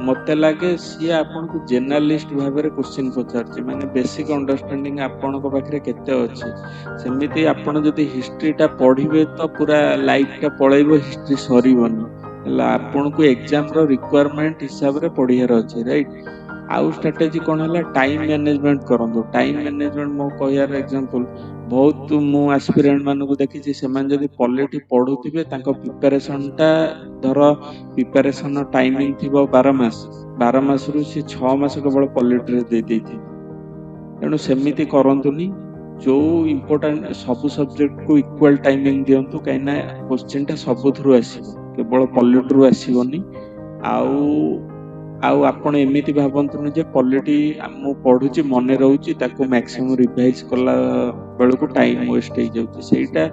मते लागे सी आपन को जर्नलिस्ट भाबरे क्वेश्चन पचारछि माने बेसिक अंडरस्टैंडिंग आपन को पाखरे केते अछि सेमिति आपण जदि हिस्ट्री टा पढ़िबे तो पूरा लाइफ टा पळैबो हिस्ट्री सरीबनी हला आपण को एग्जाम रो रिक्वायरमेंट हिसाब रे पढ़ियार अछि राइट आउ स्ट्रेटजी कोन हला टाइम मैनेजमेंट करंदो टाइम मैनेजमेंट मो कहियार एग्जांपल बहुत मु एस्पिरेंट मानु को देखि जे समान जदि पॉलिटी पढुथिबे तांको प्रिपरेशन टा धर प्रिपरेशन टाइमिंग थिबो 12 मास रु से 6 मास केवल पॉलिटी रे दे देथि तेणु सेमिति करंतुनी जो इम्पोर्टेंट सब सब्जेक्ट को इक्वल टाइमिंग दियंतु काइना क्वेश्चन टा सब थ्रू आसीबो केवल पॉलिटी रु आसीबोनी आउ आउ आपण एमिति भाबंतुनी जे पॉलिटी मु पढुची मने रहउची ताको मैक्सिमम रिवाइज कला बेल को टाइम वेस्ट हो जाउची सेटा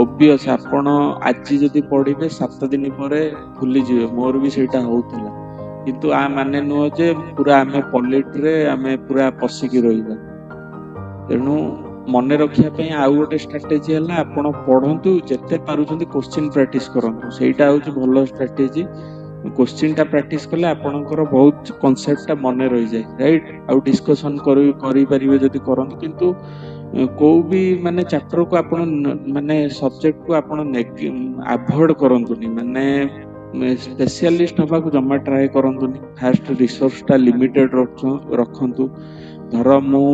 ऑब्वियस आपण आज जदी पढिबे 7 दिन परे भूली जिवे मोर भी सेटा होउतला किंतु आ माने नो जे पूरा हमें पॉलिटी रे हमें पूरा पसिकी रहिबा तेणु मने रखिया पे आउ गोटे स्ट्रेटेजी हला आपण पढंतु जते पारुचंदी क्वेश्चन प्रैक्टिस करंतु सेटा होउची भलो स्ट्रेटेजी क्वेश्चन टा प्रैक्टिस कले आपनकर बहुत कांसेप्ट टा मने रहि जाय राइट आउ डिस्कशन करि परिबे जदी करंतु किंतु को भी माने चैप्टर को आपण माने सब्जेक्ट को आपण अवॉइड करंतुनी माने स्पेशलिस्ट हबा को जमा ट्राई करंतुनी फास्ट रिसोर्स टा लिमिटेड रखंतु धर मु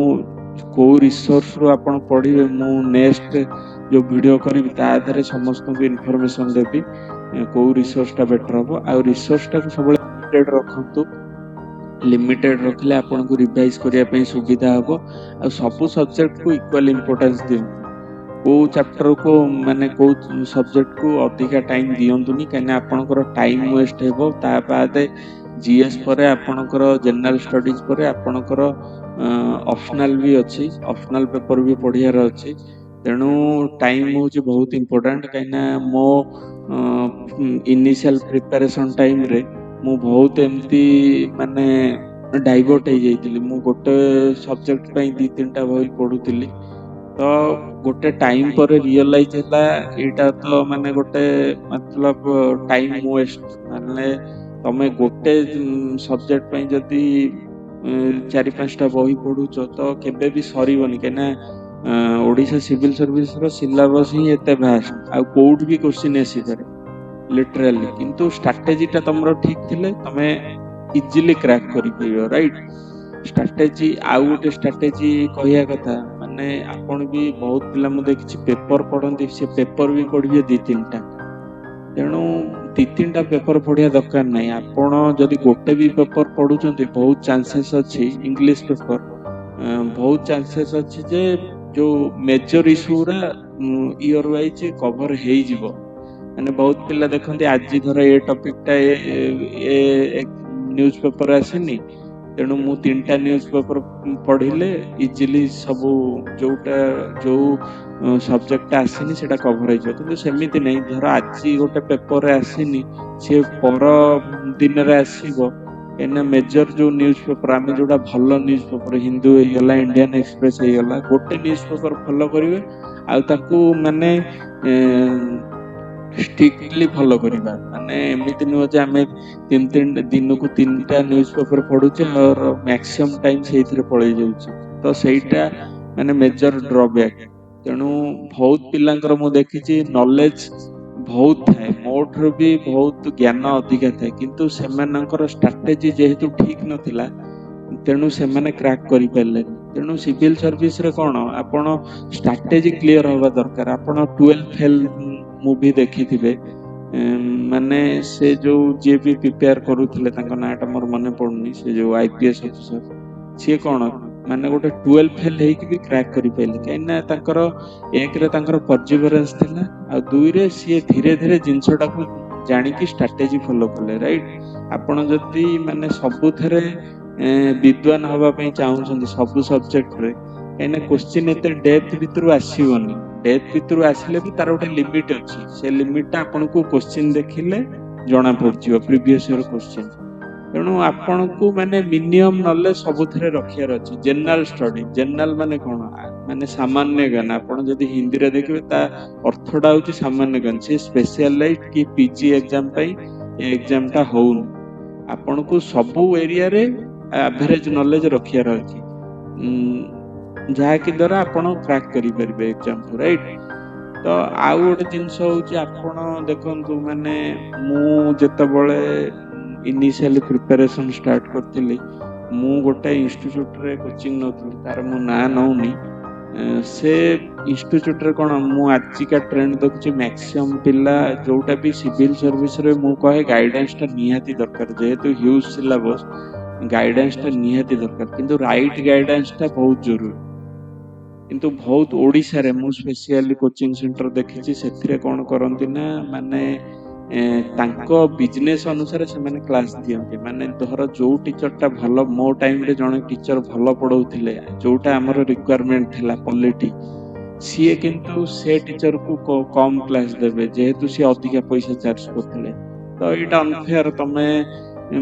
को रिसोर्स रो आपण पढिबे मु नेक्स्ट जो वीडियो करिबी ता आधारे समस्त को इन्फॉर्मेशन देबी को रिसोर्स टा बेटर हो आ रिसोर्स टा को सब लिमिटेड रखंतु लिमिटेड रखले आपन को रिवाइज करिया पे सुविधा हो आ सब सब्जेक्ट को इक्वल इंपोर्टेंस दियो को चैप्टर को माने को सब्जेक्ट को अधिका टाइम दियंतुनी कने आपनकर टाइम वेस्ट हेबो ता बाद जीएस परे आपनकर जनरल स्टडीज परे आपनकर ऑप्शनल भी अछि ऑप्शनल पेपर भी पढियार अछि तेणु टाइम होची बहुत इंपोर्टेंट कहिना मो इनिशियल प्रिपरेशन टाइम रे मु बहुत एमती माने डाइवर्ट हो जाइतिली मु गोटे सब्जेक्ट पई 2-3टा बही पढुतिली तो गोटे टाइम पर रियलाइज होला एटा तो माने गोटे मतलब टाइम वेस्ट माने तमे गोटे सब्जेक्ट पई जदी 4-5टा बही पढुचो तो केबे भी सरीबनी केना ओडिशा सिविल सर्विस रो सिलेबस ही एते भास्ट आ कोड भी क्वेश्चन एसी करे लिटरली किंतु स्ट्रेटजी टा तमरो ठीक थिले तमे इजीली क्रैक करि परियो राइट स्ट्रेटजी आउ गोटे स्ट्रेटजी कहिया कथा माने आपण भी बहुत पिला मु देखि पेपर पढंती से पेपर भी पढिबे 2-3टा तेणु 2-3टा पेपर पढिया दरकार नै आपण जदी गोटे भी पेपर पढुचंती बहुत चांसेस अछि इंग्लिश पेपर बहुत चांसेस अछि जे जो मेजर इशू रा ईयर वाइज कवर हेई जिवो माने बहुत पिला देखंती आज धर ए टॉपिक टा ए न्यूज़ पेपर आसेनी तेणु मु 3टा न्यूज़ पेपर पढिले इजीली सब जोटा जो सब्जेक्ट आसेनी सेटा कवर हे जतो सेमिति नै धर आज गोटे पेपर आसेनी से पर दिन रे आसीबो एने मेजर जो न्यूज़ पेपर आमे जोटा भलो न्यूज़ पेपर हिंदू हे गला इंडियन एक्सप्रेस हे गला गोटे न्यूज़ पेपर फॉलो करिवे आ ताकू माने स्ट्रिक्टली फॉलो करिबा माने एमिति न जे हमें 3 दिन को 3टा न्यूज़ पेपर पढुचे और मैक्सिमम टाइम सेइथरे पळै जाउची तो सेइटा माने मेजर ड्रॉबैक तेणु बहुत पिलांकर मु देखिची नॉलेज बहुत थाए मोठर भी बहुत ज्ञान अधिका थाए किंतु सेमानकर स्ट्रेटजी जेहेतु ठीक नथिला तेणु सेमाने क्रैक करि पाले तेणु सिविल सर्विस रे कोन आपण स्ट्रेटजी क्लियर होबा दरकार आपण 12 फेल मूवी देखिथिबे माने से जो जे भी प्रिपेयर करूथिले तांको नाटा मोर मने पड़नी से जो आईपीएस ऑफिसर से कोन माने गोटे 12 फेल हेकि भी क्रैक करि पाइले कैना तांकर एक रे तांकर परसिवरेंस थिला आ दुई रे से धीरे धीरे जिंसटा को जानि कि स्ट्रेटजी फॉलो करले राइट आपण जति माने सबु थरे विद्वान हवा पई चाहउछन सब सब्जेक्ट रे कैना क्वेश्चन एते डेप्थ भितरु आसीबोनी डेथ भितर आसिले भी तार गोटे लिमिट अच्छी से लिमिटा आपन को क्वेश्चन देखिले जना पड़जियो प्रीवियस ईयर क्वेश्चन तेणु आपण को माने मिनिमम नॉलेज सबुथिरे रखियार अछि जनरल स्टडी जनरल माने कोन माने सामान्य ज्ञान आपण जदि हिंदी रे देखबे ता अर्थटा होछि सामान्य ज्ञान से स्पेशलाइज्ड कि पीजी एग्जाम पई एग्जाम टा होउन आपण को सबु एरिया रे एवरेज नॉलेज रखियार अछि जहा कि द्वारा आपण क्रैक करि परबे एग्जाम को राइट तो आउ गोटे जिनस होछि आपण देखंतु माने मु जेतबळे इनिशियल प्रिपरेशन स्टार्ट करथिली मु गोटे इंस्टीट्यूट रे कोचिंग नथुली तार मु ना नउनी से इंस्टीट्यूट रे कोन मु आजिका ट्रेंड देखुची मैक्सिमम पिला जोटा भी सिविल सर्विस रे मु कहे गाइडेंस ता निहाती दरकार जेहेतु ह्यूज सिलेबस गाइडेंस ता निहाती दरकार किंतु राइट गाइडेंस ता बहुत जरूरी किंतु बहुत ओडिसा रे मु स्पेशली कोचिंग सेंटर देखिची सेथिरे कोन करंती ना माने तांको बिजनेस अनुसार से माने क्लास दियंती माने धर जो टीचर टा भलो मो टाइम रे जने टीचर भलो पढौथिले जोटा हमर रिक्वायरमेंट थिला पॉलिटी सीए किंतु से टीचर को कम क्लास देबे जेहेतु सी अधिक पैसा चार्ज करथिले तो एटा अनफेयर तमे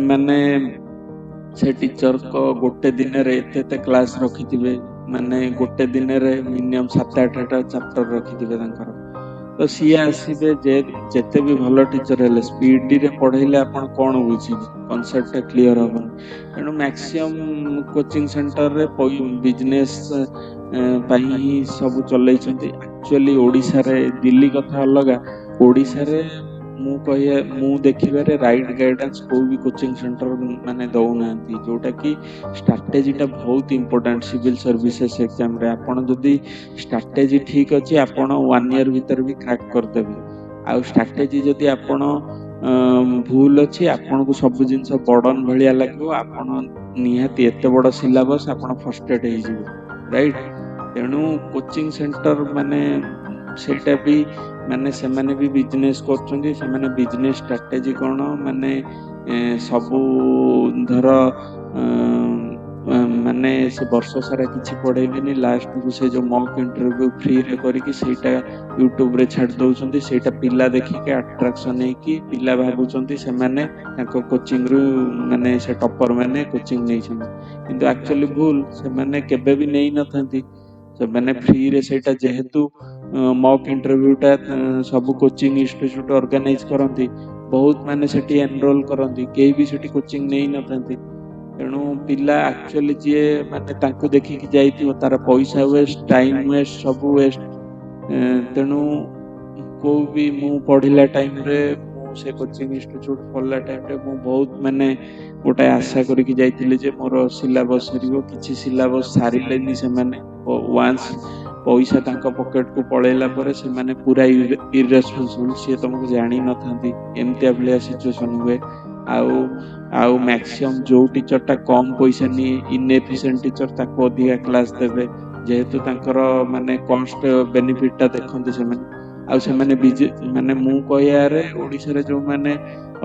माने से टीचर को गोटे दिन रे एते क्लास रखिथिबे माने गोटे दिन रे मिनिमम 7-8 चैप्टर रखिथिबे तांकर तो सी आसीबे जेते भी भलो टीचर हेले स्पीड रे पढैले आपण कोन बुझिबे कांसेप्ट क्लियर होबन एनु मैक्सिमम कोचिंग सेंटर रे बिजनेस पाई सब चलै छथि एक्चुअली ओडिसा रे दिल्ली कथा अलगा ओडिसा रे मु देखिबारे राइट गाइडेंस को भी कोचिंग सेंटर माने दउ नांती जोटा कि स्ट्रेटजी टा बहुत इंपोर्टेंट सिविल सर्विसेज एग्जाम रे आपण जदी स्ट्रेटजी ठीक अछि आपण 1 ईयर भीतर भी क्रैक कर देबे आ स्ट्रेटजी जदी आपण भूल अछि आपण को सब जिंस बर्डन भलिया लागो आपण निहाती एते बड़ सिलेबस आपण फर्स्टेड हे जिवो राइट तेनु कोचिंग सेंटर माने सेटा भी माने से माने भी बिजनेस करछन्ती से माने बिजनेस स्ट्रेटजी कोन माने सबु धर माने से वर्ष सारा किछि पढैलेनी लास्ट को से जो मॉक इंटरव्यू फ्री रे करी कि सेटा YouTube रे छाड़ दउछन्ती सेटा पिला देखि के अट्रैक्शन है कि पिला भाबुछन्ती से माने ताको कोचिंग रु माने से टॉपर माने कोचिंग नै छन किंतु एक्चुअली भूल से माने केबे भी नै नथंती से माने फ्री रे सेटा जेहेतु मॉक इंटरव्यू टा सब कोचिंग इंस्टीट्यूट ऑर्गेनाइज करंती बहुत माने सेठी एनरोल करंती केही भी सेठी कोचिंग नै नथंती तेणु पिला एक्चुअली जे माने ताको देखि कि जाईती तार पैसा वेस्ट टाइम वेस्ट सब वेस्ट तेणु को भी मु पढिला टाइम रे मु से कोचिंग इंस्टीट्यूट पढला टाइम रे मु बहुत माने गोटा आशा करी कि जाईतिले जे मोर सिलेबस सरीबो किछि सिलेबस सारिलेनी से माने वांस पैसा तांका पॉकेट को पळेला परे से माने पूरा इरेस्पोंसिबल से तुमको जानी न थांती एमते अबलिया सिचुएशन हुए आउ मैक्सिमम जो टीचर टा कम पैसा नि इनएफिशिएंट टीचर ताको अधिका क्लास देबे जेहेतु तांकर माने कॉस्ट बेनिफिट ता देखंती से माने आउ से माने माने मु कहया रे ओडिसा रे जो माने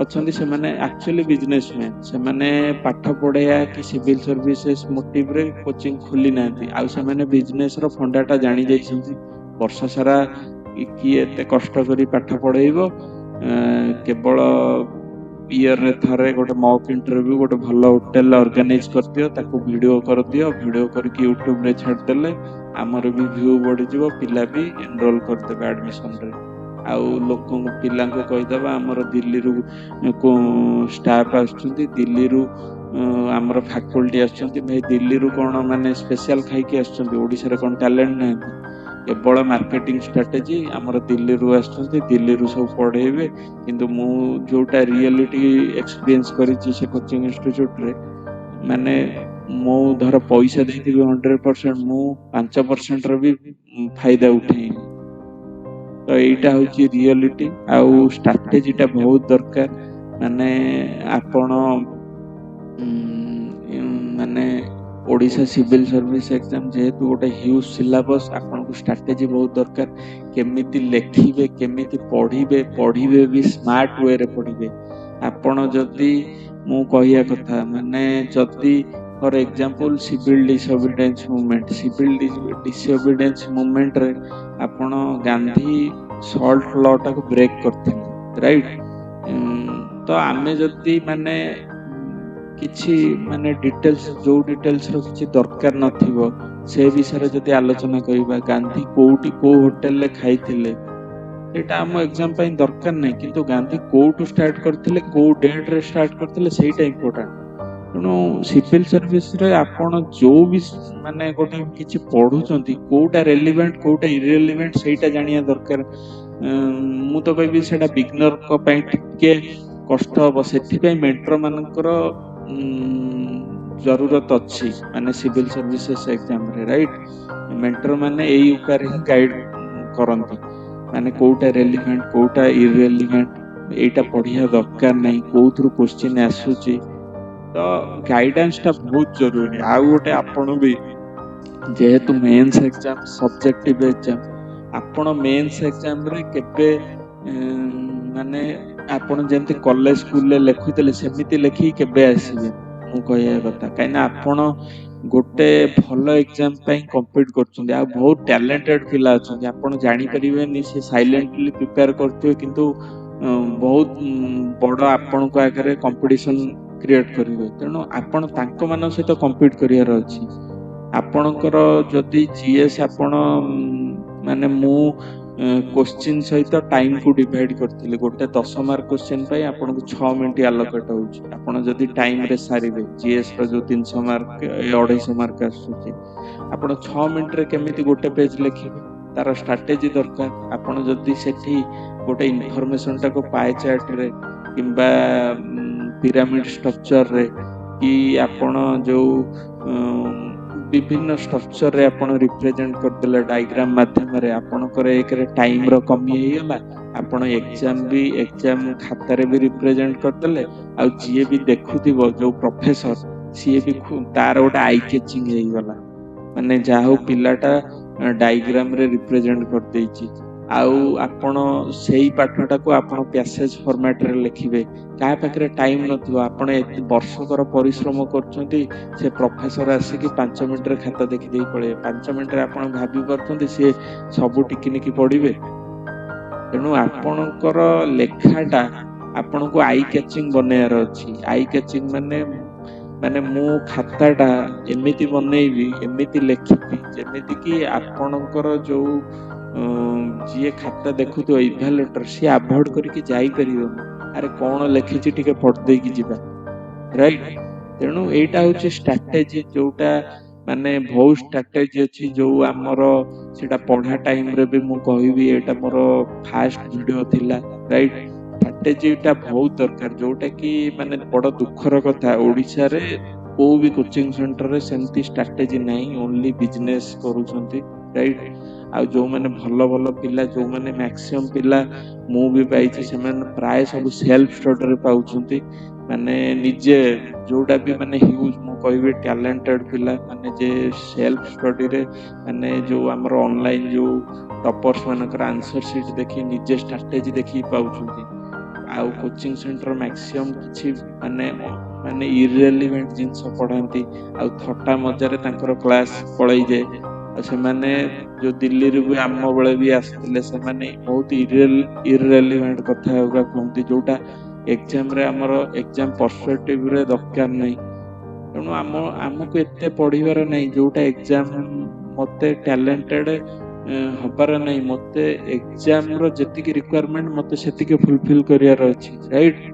अछंती से माने एक्चुअली बिजनेसमैन से माने पाठ पढया कि सिविल सर्विसेज मोटिव रे कोचिंग खुली नांती आउ से माने बिजनेस रो फंडाटा जानि जाइछंती वर्ष सारा कि एते कष्ट करी पाठ पढैबो केवल ईयर रे थारे गोटे मॉक इंटरव्यू गोटे भलो होटल ऑर्गेनाइज करदियो ताको वीडियो कर दियो वीडियो करके YouTube रे छाड़ देले हमर भी व्यू बढ़ी जिवो पिला भी एनरोल कर देबे एडमिशन रे आउ लोक पिला को कहि दबा हमर दिल्ली रु को स्टाफ आछंती दिल्ली रु हमर फैकल्टी आछंती भाई दिल्ली रु कोन माने स्पेशल खाई के आछंती ओडिसा रे कोन टैलेंट नै केवल मार्केटिंग स्ट्रेटजी हमर दिल्ली रु आछंती दिल्ली रु सब पढेबे किंतु मु जोटा रियलिटी एक्सपीरियंस करिछि से कोचिंग इंस्टीट्यूट रे माने मो धर पैसा देथि 100% मु 5% रे भी फायदा उठेई तो एटा होची रियलिटी आउ स्ट्रेटजी टा बहुत दरकार माने आपण माने ओडिसा सिविल सर्विस एग्जाम जेहेतु गोटे ह्यूज सिलेबस आपन को स्ट्रेटजी बहुत दरकार केमिति लेखिबे केमिति पढिबे भी स्मार्ट वे रे पढिबे आपण जदी मु कहिया कथा माने जदी for example civil disobedience movement civil disobedience movement रे आपण गांधी सॉल्ट लॉ टाको ब्रेक करथिले राइट तो आमे जदी माने किछि माने डिटेल्स जो डिटेल्स रो किछि दरकार नथिबो से विषय जदी आलोचना करिबा गांधी कोउटी को होटल ले खाइथिले एटा हम एग्जाम पई दरकार नै किंतु गांधी कोउटू स्टार्ट करथिले को डेट रे स्टार्ट करथिले सेटा इंपोर्टेंट तेणु सिविल सर्विस रे आपण जो भी माने गोटे किछि पढुचंती कोउटा रेलेवेंट कोउटा इरेलेवेंट सेटा जानिया दरकार मु तो कहबी सेटा बिगनर को पई टिके कष्ट हबो सेथि पई मेंटर मानकर जरूरत अच्छी माने सिविल सर्विसेस एग्जाम रे राइट मेंटर माने एई उपार ही गाइड करंती माने कोउटा रेलेवेंट कोउटा इरेलेवेंट एटा पढिया दरकार नै कोउथरु क्वेश्चन आसुची तो गाइडेंस टा बहुत जरूरी आ गोटे आपण भी जेहेतु मेंस एग्जाम सब्जेक्टिव एग्जाम आपण मेंस एग्जाम रे केबे माने आपण जेंति कॉलेज स्कूल ले लेखुतले सेमिति लेखि केबे आसीबे मु कहया कथा काइना आपण गोटे भलो एग्जाम पई कंप्लीट करछुंदी आ बहुत टैलेंटेड पिला अछन आपण जानि परिबे नि से साइलेंटली प्रिपेयर करथियो किंतु बहुत बड़ आपण को आगरे कंपटीशन क्रिएट करिवे तेनु आपण तांको मान सहित कंप्लीट करियार अछि आपणकर जदि जीएस आपण माने मु क्वेश्चन सहित टाइम को डिवाइड करथिले गोटे 10 मार्क क्वेश्चन पई आपण को 6 मिनिट एलोकेट होउची आपण जदि टाइम रे सारिबे जीएस रो जो 300 मार्क 250 मार्क आसुची आपण 6 मिनिट रे केमिति गोटे पेज लिखिबे तार स्ट्रेटजी दरकार आपण जदि सेठी गोटे इन्फॉर्मेशन टा को पाए चार्ट रे किंबा पिरामिड स्ट्रक्चर रे कि आपण जो विभिन्न स्ट्रक्चर रे आपण रिप्रेजेंट कर देले डायग्राम माध्यम रे आपण करे एक रे टाइम रो कमी हे गला आपण एग्जाम खाता रे भी रिप्रेजेंट कर देले आ जे भी देखुथिबो जो प्रोफेसर सी भी तार ओटा आई कैचिंग हे गला माने जाहो पिलाटा डायग्राम रे रिप्रेजेंट कर देछि आउ आपण सेही पाठटा को आपण पैसेज फॉर्मेट रे लिखिबे का पाखरे टाइम नथिबो आपण एत वर्षकर परिश्रम करछंती से प्रोफेसर आसी कि 5 मिनिट रे खाता देखि देई पळे 5 मिनिट रे आपण भाबी परछंती से सब टिकिनिकी पढिबे तेनु आपणकर लेखाटा आपण को आई कैचिंग बनेयार अछि आई कैचिंग माने माने मु खाताटा एमिति बनेइबी एमिति लेखिबी जेमिति कि आपणकर जो जी खाता देखु तो इवैल्यूएटर से अवॉइड करके जाई परियो अरे कोन लेखिछि टिके पढ दे कि जिबा राइट तेनु एटा होछि स्ट्रेटजी जोटा माने बहुत स्ट्रेटजी अछि जो हमरो सेटा पढा टाइम रे भी मु कहबी एटा मोर फर्स्ट वीडियो थिला राइट स्ट्रेटजी टा बहुत दरकार जोटा कि माने बड़ दुखर कथा ओडिसा रे को भी कोचिंग सेंटर रे सेंती स्ट्रेटजी नै ओनली बिजनेस करूछंती राइट आ जो माने भलो भलो पिला जो माने मैक्सिमम पिला मु भी पाइछि से माने प्राय सब सेल्फ स्टडी रे पाउछंती माने निजे जोटा भी माने ह्यूज मु कहबे टैलेंटेड पिला माने जे सेल्फ स्टडी रे माने जो हमर ऑनलाइन जो टॉपर्स मानकर आंसर शीट देखि निजे स्ट्रेटजी देखि पाउछंती आ कोचिंग सेंटर मैक्सिमम किछि माने माने इररिलेवेंट जिंस पढांती आ थट्टा मजारे तांकर क्लास पळै जे से माने जो दिल्ली रे भी आम बेले भी आसले से माने बहुत इररिलेवेंट कथा होगा कहती जोटा एग्जाम रे हमर एग्जाम पर्सपेक्टिव रे दरकार नै तेणु आमको एते पढ़िबार नै जोटा एग्जाम मते टैलेंटेड हबार नै मते एग्जाम रो जति की रिक्वायरमेंट मते सेति के फुलफिल करियार अछि राइट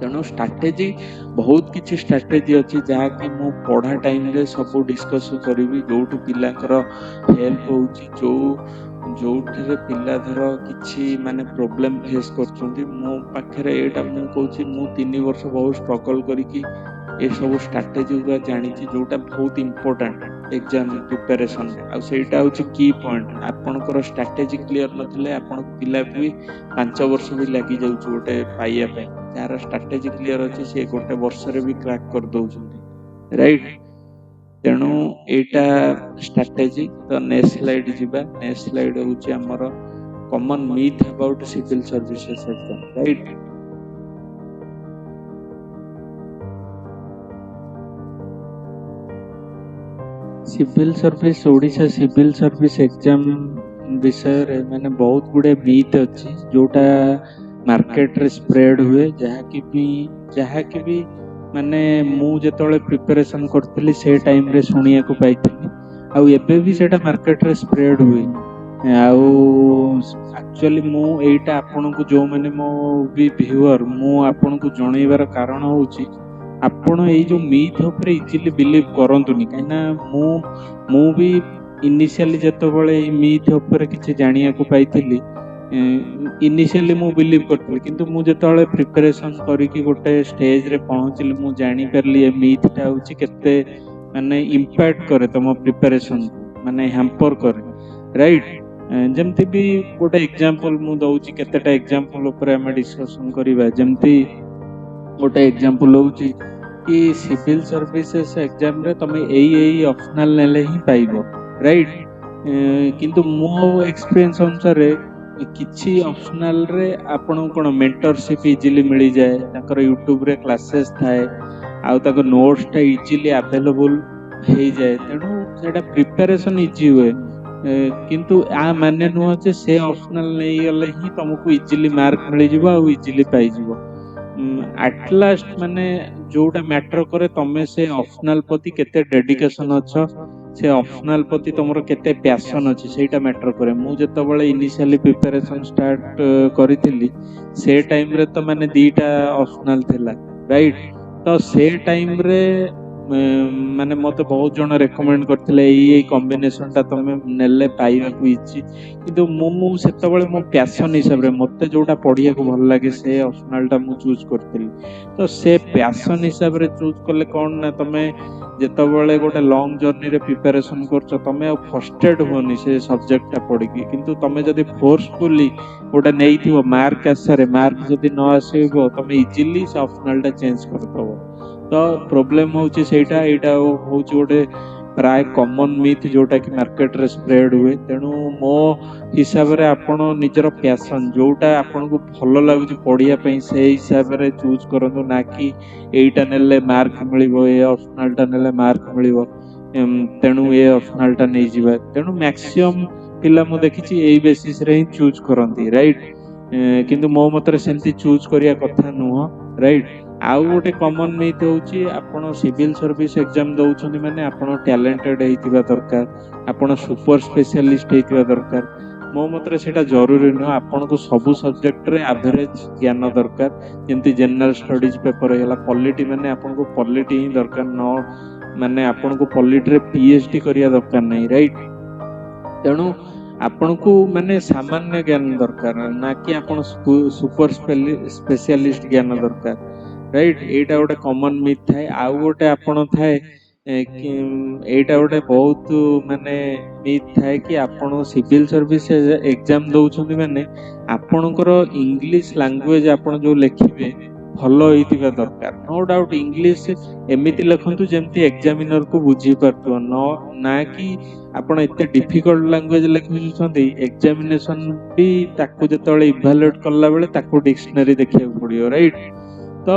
तेणु स्ट्रेटजी बहुत किछि स्ट्रेटजी अछि जहा कि मु पढ़ा टाइम रे सब डिस्कस करिवि जोठ पिलाकर हेल्प होउची जोठरे पिला धर किछि माने प्रॉब्लम फेस करछंती मो पाखरे एटा मु कहूची मु 3 वर्ष बहुत स्ट्रगल करी कि ए सब स्ट्रेटजी गुरा जानि छी जोटा बहुत इंपोर्टेंट एग्जाम प्रिपरेशन आ सेटा होची की पॉइंट आपनकर स्ट्रेटजी क्लियर नथिले आपन पिला भी 5 वर्ष भी लागि जाउछ गोटे पाइया पे यार स्ट्रेटजी क्लियर अछि से गोटे वर्ष रे भी क्रैक कर दउछंती राइट तेणु एटा स्ट्रेटजी तो नेक्स्ट स्लाइड जिबा नेक्स्ट स्लाइड होची हमर common myth about civil services exam right civil service Odisha civil service exam विषय रे माने बहुत गुड़े मीथ अच्छी जोटा मार्केट रे स्प्रेड हुए जहाँ की भी माने मु जेतବେଳେ प्रिपरेशन करथली से टाइम रे सुनिया को पाइथली आउ एबे भी सेटा मार्केट रे स्प्रेड हुए आउ एक्चुअली मु एटा आपन को जो माने मो भी व्यूअर मु आपन को जणैबार कारण होउची ଆପଣ ଏଇ ଯୋଉ ମିଥ୍ ଉପରେ ଇଜିଲି ବିଲିଭ୍ କରନ୍ତୁନି କାହିଁକିନା ମୁଁ ବି ଇନିସିଆଲି ଯେତେବେଳେ ଏଇ ମିଥ୍ ଉପରେ କିଛି ଜାଣିବାକୁ ପାଇଥିଲି ଇନିସିଆଲି ମୁଁ ବିଲିଭ୍ କରିଥିଲି କିନ୍ତୁ ମୁଁ ଯେତେବେଳେ ପ୍ରିପାରେସନ୍ କରିକି ଗୋଟେ ଷ୍ଟେଜରେ ପହଞ୍ଚିଲି ମୁଁ ଜାଣିପାରିଲି ଏ ମିଥ୍ଟା ହେଉଛି କେତେ ମାନେ ଇମ୍ପାକ୍ଟ କରେ ତମ ପ୍ରିପାରେସନ୍କୁ ମାନେ ହ୍ୟାମ୍ପର କରେ ରାଇଟ୍ ଯେମିତି ବି ଗୋଟେ ଏକ୍ଜାମ୍ପଲ୍ ମୁଁ ଦଉଛି କେତେଟା ଏକ୍ଜାମ୍ପଲ୍ ଉପରେ ଆମେ ଡିସ୍କସନ୍ କରିବା ଯେମିତି ଗୋଟେ ଏକ୍ଜାମ୍ପଲ୍ ହଉଛି कि सिविल सर्विसेस एग्जाम रे तमे एई ऑप्शनल नेले ही पाइबो राइट किंतु मो एक्सपीरियंस अनुसार किछि ऑप्शनल रे आपन कोन मेंटरशिप इजीली मिली जाए ताकर यूट्यूब रे क्लासेस थाए आ ताको नोट्स टा इजीली अवेलेबल हे जाए तेणु सेटा प्रिपरेशन इजी हुए किंतु आ माने नुह जे से ऑप्शनल नै गले ही तुमको इजीली मार्क मिली जिवो आ इजीली पाई जिवो एट लास्ट माने जोटा मैटर करे तमे से ऑप्शनल प्रति केते डेडिकेशन अच्छो से ऑप्शनल प्रति तुमर केते पैशन अछि सेटा मैटर करे मु जेतबेले इनिशियली प्रिपरेशन स्टार्ट करिथिली से टाइम रे तो माने दीटा ऑप्शनल थिला राइट तो से टाइम रे माने मते बहुत जण रेकमेंड करथिले एई कॉम्बिनेशन ता तमे नेले पाइबा को इजी किंतु मु सेतबेले मो पैशन हिसाब रे मते जोटा पढिया को भल लागे से ऑप्शनल ता मु चूज करथिली तो से पैशन हिसाब रे चूज करले कोन ना तमे जेतबेले गोटे लॉन्ग जर्नी रे प्रिपरेशन करछ तमे फ्रस्ट्रेट होनी से सब्जेक्ट ता पढिकी किंतु तमे जदी फोर्सफुली गोटे नेइथिबो मार्क आसारे मार्क जदी न आसीबो तमे इजीली से ऑप्शनल ता चेंज करतबो तो प्रॉब्लम होची सेटा एटा होची गोटे प्राय कॉमन मिथ जोटा कि मार्केट रे स्प्रेड हुए तेणु मो हिसाब रे आपण निजर पैशन जोटा आपण को भलो लागुची पढिया पई से हिसाब रे चूज करंतु ना कि एटा नेले मार्क मिलिबो ए ऑप्शनल टा नेले मार्क मिलिबो तेणु ए ऑप्शनल टा नै जिबा तेणु मैक्सिमम पिला मु देखिची एई बेसिस रे ही चूज करंती राइट किंतु मो मतरे सेंती चूज करिया कथा नुह राइट आउ गोटे कॉमन मिथ होची आपण सिविल सर्विस एग्जाम दउछनी माने आपण टैलेंटेड हेतिबा दरकार आपण सुपर स्पेशलिस्ट हेतिबा दरकार मो मतरे सेटा जरूरी न आपण को सब सब्जेक्ट रे एवरेज ज्ञान दरकार जेंति जनरल स्टडीज पेपर हैला पॉलिटी माने आपण को पॉलिटी ही दरकार न माने आपण को पॉलिटी रे पीएचडी करिया दरकार नै राइट तेणु आपण को माने सामान्य ज्ञान दरकार ना कि आपण सुपर स्पेशलिस्ट ज्ञान दरकार राइट एटा गोटे कॉमन मिथ थाए आउ गोटे आपण थाए एटा गोटे बहुत माने मिथ थाए कि आपण सिविल सर्विस एग्जाम दउछन्ती माने आपणकर इंग्लिश लैंग्वेज आपण जो लिखिबे भलो हेतिबा दरकार नो डाउट इंग्लिश एमिति लिखंतु जेमति एग्जामिनर को बुझी परतो ना कि आपण एते डिफिकल्ट लैंग्वेज लिखुछन्ती एग्जामिनेशन भी ताको जेतले इवैल्यूएट करला बेले ताको डिक्शनरी देखिया पड़ियो राइट तो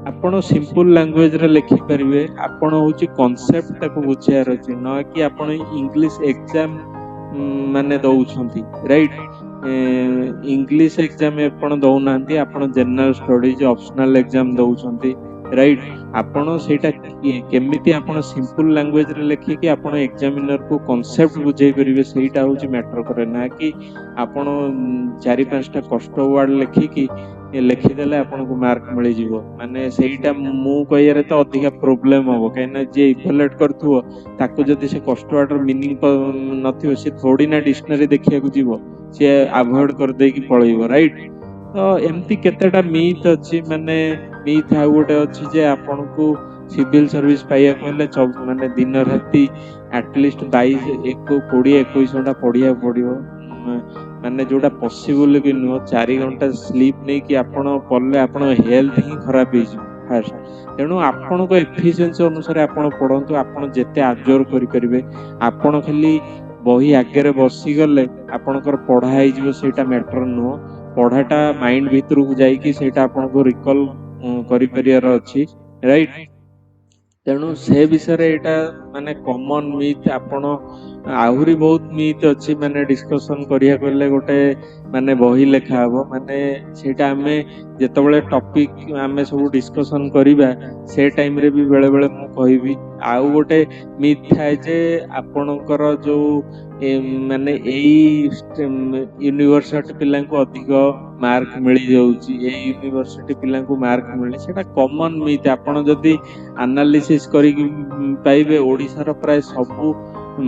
आपण सिंपल लैंग्वेज रे लिखि परिबे आपण होची कांसेप्ट ताको बुझियार अछि न कि आपण इंग्लिश एग्जाम माने दउछन्ती राइट इंग्लिश एग्जाम आपण दउनांती आपण जनरल स्टडीज ऑप्शनल एग्जाम दउछन्ती राइट आपण सेटा केमिति आपण सिंपल लैंग्वेज रे लिखि कि आपण एग्जामिनर को कांसेप्ट बुझाई परिबे सेटा होची मैटर करे ना कि आपण 4-5 टा कष्ट वर्ड लिखि कि लिखिदेले आपन को मार्क मिली जीवो माने सेटा मु कहियारे तो अधिक प्रॉब्लम होबो कहिना जे इवैल्यूएट करथुओ ताको जदी से कष्ट वाटर मीनिंग नथियो से थोड़ी ना डिक्शनरी देखिया को जीवो से अवॉइड कर दे की पळैबो राइट तो एम्ति केतेटा मिथ अछि माने मिथ आ गोटे अछि जे आपन को सिविल सर्विस पाइया कहले माने दिन राती एटलीस्ट 22 20 21 घंटा पढिया पड़ियो माने जोटा पॉसिबल कि नुह 4 घंटा स्लीप नहीं कि आपण पढ़ले आपण हेल्थ ही खराब हो फास्ट तेणु आपण को एफिशिएंसी अनुसार आपण पढ़ंतु आपण जेते अब्जर्व करि परिबे आपण खाली बही आगे रे बसी गले आपणकर पढ़ा है जो सेटा मैटर नुह पढ़ाटा माइंड भीतर को जाई कि सेटा आपण को रिकॉल करि परियार अछि राइट ତେଣୁ ସେ ବିଷୟରେ ଏଇଟା ମାନେ କମନ ମିଥ୍। ଆପଣ ଆହୁରି ବହୁତ ମିଥ୍ ଅଛି, ମାନେ ଡିସ୍କସନ କରିବାକୁ ହେଲେ ଗୋଟେ ମାନେ ବହି ଲେଖା ହବ। ମାନେ ସେଇଟା ଆମେ ଯେତେବେଳେ ଟପିକ ଆମେ ସବୁ ଡିସ୍କସନ କରିବା ସେ ଟାଇମରେ ବି ବେଳେ ବେଳେ ମୁଁ କହିବି। ଆଉ ଗୋଟେ ମିଥ୍ ଥାଏ ଯେ ଆପଣଙ୍କର ଯୋଉ ମାନେ ଏଇ ୟୁନିଭର୍ସିଟି ପିଲାଙ୍କୁ ଅଧିକ ମାର୍କ ମିଳିଯାଉଛି, ଏଇ ୟୁନିଭର୍ସିଟି ପିଲାଙ୍କୁ ମାର୍କ ମିଳେ, ସେଇଟା କମନ ମିଥ୍। ଆପଣ ଯଦି ଆନାଲିସିସ୍ କରିକି ପାଇବେ ଓଡ଼ିଶାର ପ୍ରାୟ ସବୁ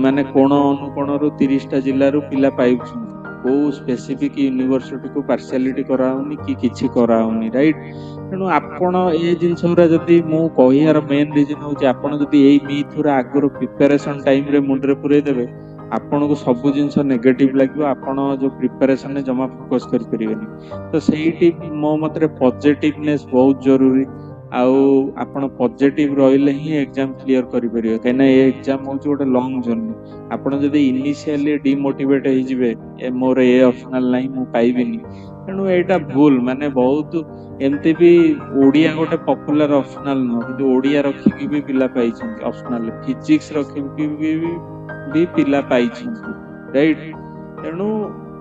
ମାନେ କୋଣ ଅନୁକୋଣରୁ 30ଟା ଜିଲ୍ଲାରୁ ପିଲା ପାଇଛନ୍ତି। କୋଉ ସ୍ପେସିଫିକ ୟୁନିଭର୍ସିଟିକୁ ପାର୍ସିଆଲିଟି କରାହଉନି କି କିଛି କରାହଉନି, ରାଇଟ୍। ତେଣୁ ଆପଣ ଏ ଜିନିଷ ଗୁରା ଯଦି, ମୁଁ କହିବାର ମେନ୍ ରିଜନ ହଉଛି ଆପଣ ଯଦି ଏଇ ମିଥ୍ ଗୁରା ଆଗରୁ ପ୍ରିପାରେସନ ଟାଇମରେ ମୁଣ୍ଡରେ ପୁରେଇ ଦେବେ, ଆପଣଙ୍କୁ ସବୁ ଜିନିଷ ନେଗେଟିଭ ଲାଗିବ, ଆପଣ ଯୋଉ ପ୍ରିପାରେସନରେ ଜମା ଫୋକସ କରିପାରିବେନି। ତ ସେଇଠି ମୋ ମତରେ ପଜିଟିଭନେସ୍ ବହୁତ ଜରୁରୀ। ଆଉ ଆପଣ ପଜିଟିଭ ରହିଲେ ହିଁ ଏକ୍ଜାମ କ୍ଲିୟର କରିପାରିବେ, କାହିଁକିନା ଏ ଏକ୍ଜାମ ହଉଛି ଗୋଟେ ଲଙ୍ଗ ଜର୍ଣ୍ଣି। ଆପଣ ଯଦି ଇନିସିଆଲି ଡିମୋଟିଭେଟ ହେଇଯିବେ, ମୋର ଏ ଅପସନାଲ ନାହିଁ, ମୁଁ ପାଇବିନି, ତେଣୁ ଏଇଟା ଭୁଲ। ମାନେ ବହୁତ ଏମିତି ବି ଓଡ଼ିଆ ଗୋଟେ ପପୁଲାର ଅପସନାଲ ନୁହଁ, କିନ୍ତୁ ଓଡ଼ିଆ ରଖିକି ବି ପିଲା ପାଇଛନ୍ତି ଅପସନାଲ, ଫିଜିକ୍ସ ରଖିକି ବି ପିଲା ପାଇଛନ୍ତି, ରାଇଟ୍। ତେଣୁ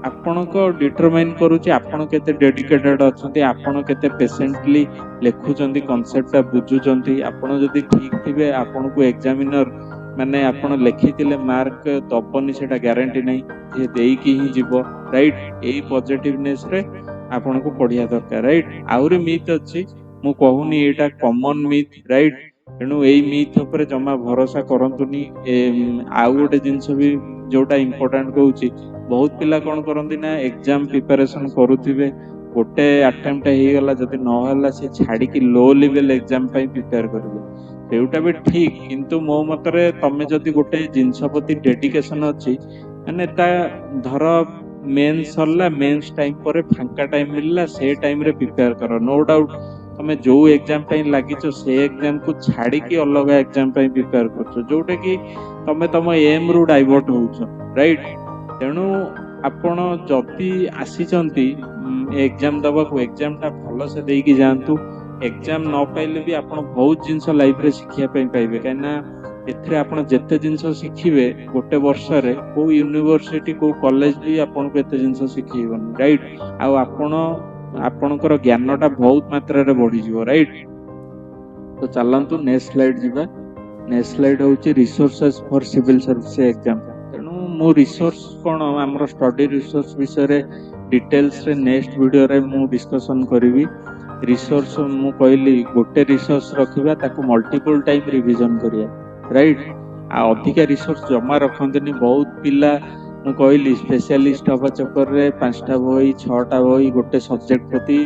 ଆପଣଙ୍କ ଡିଟରମାଇନ କରୁଛି ଆପଣ କେତେ ଡେଡିକେଟେଡ ଅଛନ୍ତି, ଆପଣ କେତେ ପେସେଣ୍ଟଲି ଲେଖୁଛନ୍ତି, କନସେପ୍ଟଟା ବୁଝୁଛନ୍ତି। ଆପଣ ଯଦି ଠିକ ଥିବେ, ଆପଣଙ୍କୁ ଏକ୍ଜାମିନର ମାନେ ଆପଣ ଲେଖିଥିଲେ ମାର୍କ ଦବନି ସେଟା ଗ୍ୟାରେଣ୍ଟି ନାହିଁ, ସେ ଦେଇକି ହିଁ ଯିବ, ରାଇଟ୍। ଏଇ ପଜିଟିଭନେସ୍ ରେ ଆପଣଙ୍କୁ ପଢିବା ଦରକାର, ରାଇଟ୍। ଆହୁରି ମିଥ୍ ଅଛି, ମୁଁ କହୁନି ଏଇଟା କମନ ମିଥ୍, ରାଇଟ୍। ତେଣୁ ଏଇ ମିଥ୍ ଉପରେ ଜମା ଭରସା କରନ୍ତୁନି। ଆଉ ଗୋଟେ ଜିନିଷ ବି ଯୋଉଟା ଇମ୍ପୋର୍ଟାଣ୍ଟ କହୁଛି, ବହୁତ ପିଲା କଣ କରନ୍ତି ନା ଏକ୍ଜାମ ପ୍ରିପାରେସନ କରୁଥିବେ, ଗୋଟେ ଆଟେମ୍ପ୍ଟ ହେଇଗଲା, ଯଦି ନହେଲା ସେ ଛାଡିକି ଲୋ ଲେଭେଲ ଏକ୍ଜାମ ପାଇଁ ପ୍ରିପେୟାର କରିବେ। ସେଇଟା ବି ଠିକ, କିନ୍ତୁ ମୋ ମତରେ ତମେ ଯଦି ଗୋଟେ ଜିନିଷ ପ୍ରତି ଡେଡିକେସନ ଅଛି, ମାନେ ତା ଧର ମେନ୍ସ ସରିଲା, ମେନ୍ସ ଟାଇମ ପରେ ଫାଙ୍କା ଟାଇମ ମିଳିଲା, ସେ ଟାଇମରେ ପ୍ରିପେୟାର କର। ନୋ ଡାଉଟ ତମେ ଯୋଉ ଏକ୍ଜାମ ପାଇଁ ଲାଗିଛ ସେ ଏକ୍ଜାମକୁ ଛାଡିକି ଅଲଗା ଏକ୍ଜାମ ପାଇଁ ପ୍ରିପେୟାର କରୁଛ, ଯୋଉଟା କି ତମେ ତମ ଏମ୍ ରୁ ଡାଇଭର୍ଟ ହଉଛ, ରାଇଟ୍। ତେଣୁ ଆପଣ ଯଦି ଆସିଛନ୍ତି ଏକ୍ଜାମ ଦବାକୁ, ଏକ୍ଜାମ ଟା ଭଲସେ ଦେଇକି ଯାଆନ୍ତୁ। ଏକ୍ଜାମ ନ ପାଇଲେ ବି ଆପଣ ବହୁତ ଜିନିଷ ଲାଇଫରେ ଶିଖିବା ପାଇଁ ପାଇବେ, କାହିଁକିନା ଏଥିରେ ଆପଣ ଯେତେ ଜିନିଷ ଶିଖିବେ ଗୋଟେ ବର୍ଷରେ, କୋଉ ୟୁନିଭର୍ସିଟି କୋଉ କଲେଜ ବି ଆପଣଙ୍କୁ ଏତେ ଜିନିଷ ଶିଖେଇବନି, ରାଇଟ୍। ଆଉ ଆପଣଙ୍କର ଜ୍ଞାନଟା ବହୁତ ମାତ୍ରାରେ ବଢିଯିବ, ରାଇଟ୍। ତ ଚାଲନ୍ତୁ ନେକ୍ସଟ ସ୍ଲାଇଡ୍ ଯିବା। ନେକ୍ସଟ ସ୍ଲାଇଡ୍ ହଉଛି resources for civil service exam. ତେଣୁ ମୁଁ ରିସୋର୍ସ କଣ, ଆମର ଷ୍ଟଡି ରିସୋର୍ସ ବିଷୟରେ ଡିଟେଲ୍ସରେ ନେକ୍ସଟ ଭିଡିଓରେ ମୁଁ ଡିସ୍କସନ କରିବି। ରିସୋର୍ସ ମୁଁ କହିଲି ଗୋଟେ ରିସୋର୍ସ ରଖିବା, ତାକୁ ମଲ୍ଟିପଲ ଟାଇମ ରିଭିଜନ କରିବା, ରାଇଟ୍। ଆଉ ଅଧିକା ରିସୋର୍ସ ଜମା ରଖନ୍ତୁନି। ବହୁତ ପିଲା ମୁଁ କହିଲି ସ୍ପେଶାଲିଷ୍ଟ ହବା ଚକ୍କରରେ 5ଟା ବହି 6ଟା ବହି ଗୋଟେ ସବଜେକ୍ଟ ପ୍ରତି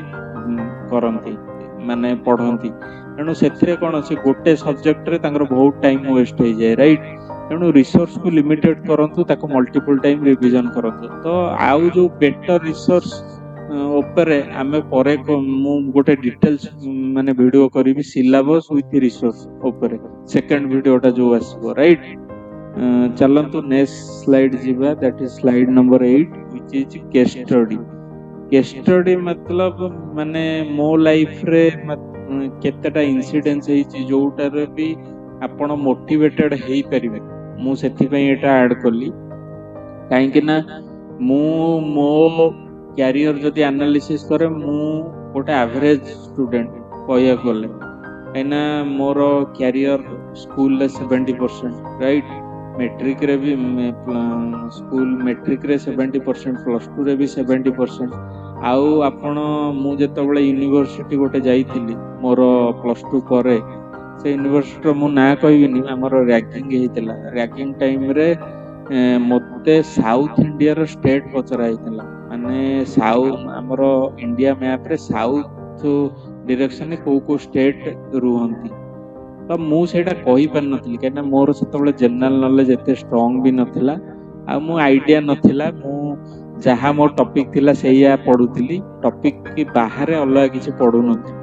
କରନ୍ତି, ମାନେ ପଢନ୍ତି। ତେଣୁ ସେଥିରେ କଣ, ସେ ଗୋଟେ ସବଜେକ୍ଟରେ ତାଙ୍କର ବହୁତ ଟାଇମ ୱେଷ୍ଟ ହେଇଯାଏ, ରାଇଟ୍। ତେଣୁ ରିସୋର୍ସକୁ ଲିମିଟେଡ କରନ୍ତୁ, ତାକୁ ମଲ୍ଟିପଲ ଟାଇମ ରିଭିଜନ କରନ୍ତୁ। ତ ଆଉ ଯୋଉ ବେଟର ରିସୋର୍ସ ଉପରେ ଆମେ ପରେ ମୁଁ ଗୋଟେ ଡିଟେଲ୍ସ ମାନେ ଭିଡିଓ କରିବି, ସିଲାବସ ୱିଥ ରିସୋର୍ସ ଉପରେ, ସେକେଣ୍ଡ ଭିଡିଓଟା ଯୋଉ ଆସିବ, ରାଇଟ୍। ଚାଲନ୍ତୁ ନେକ୍ସଟ ସ୍ଲାଇଡ୍ ଯିବା, that is slide number 8 which is case study। Case study ମତଲବ ମାନେ ମୋ ଲାଇଫରେ କେତେଟା ଇନସିଡେନ୍ସ ହେଇଛି ଯୋଉଟାରେ ବି ଆପଣ ମୋଟିଭେଟେଡ ହେଇପାରିବେ, ମୁଁ ସେଥିପାଇଁ ଏଇଟା ଆଡ୍ କଲି। କାହିଁକି ନା ମୁଁ ମୋ କ୍ୟାରିୟର ଯଦି ଆନାଲିସିସ୍ କରେ, ମୁଁ ଗୋଟେ ଆଭରେଜ ଷ୍ଟୁଡେଣ୍ଟ କହିବାକୁ ଗଲେ, କାହିଁକିନା ମୋର କ୍ୟାରିୟର ସ୍କୁଲରେ 70%, ରାଇଟ୍। ମେଟ୍ରିକରେ ବି ସ୍କୁଲ ମେଟ୍ରିକରେ 70%, ପ୍ଲସ୍ ଟୁରେ ବି 70%। ଆଉ ଆପଣ, ମୁଁ ଯେତେବେଳେ ୟୁନିଭର୍ସିଟି ଗୋଟେ ଯାଇଥିଲି ମୋର ପ୍ଲସ୍ ଟୁ ପରେ, ସେ ୟୁନିଭର୍ସିଟିର ମୁଁ ନାଁ କହିବିନି, ଆମର ର୍ୟାଗିଂ ହେଇଥିଲା। ର୍ୟାଗିଂ ଟାଇମରେ ମତେ ସାଉଥ ଇଣ୍ଡିଆର ଷ୍ଟେଟ ପଚରା ହେଇଥିଲା, ମାନେ ଆମର ଇଣ୍ଡିଆ ମ୍ୟାପରେ ସାଉଥ ଡିରେକ୍ସନରେ କୋଉ କୋଉ ଷ୍ଟେଟ ରୁହନ୍ତି। ତ ମୁଁ ସେଇଟା କହିପାରିନଥିଲି, କାହିଁକିନା ମୋର ସେତେବେଳେ ଜେନେରାଲ ନଲେଜ ଏତେ ଷ୍ଟ୍ରଙ୍ଗ ବି ନଥିଲା, ଆଉ ମୁଁ ଆଇଡିଆ ନଥିଲା। ମୁଁ ଯାହା ମୋ ଟପିକ ଥିଲା ସେଇଆ ପଢୁଥିଲି, ଟପିକ କି ବାହାରେ ଅଲଗା କିଛି ପଢୁନଥିଲି।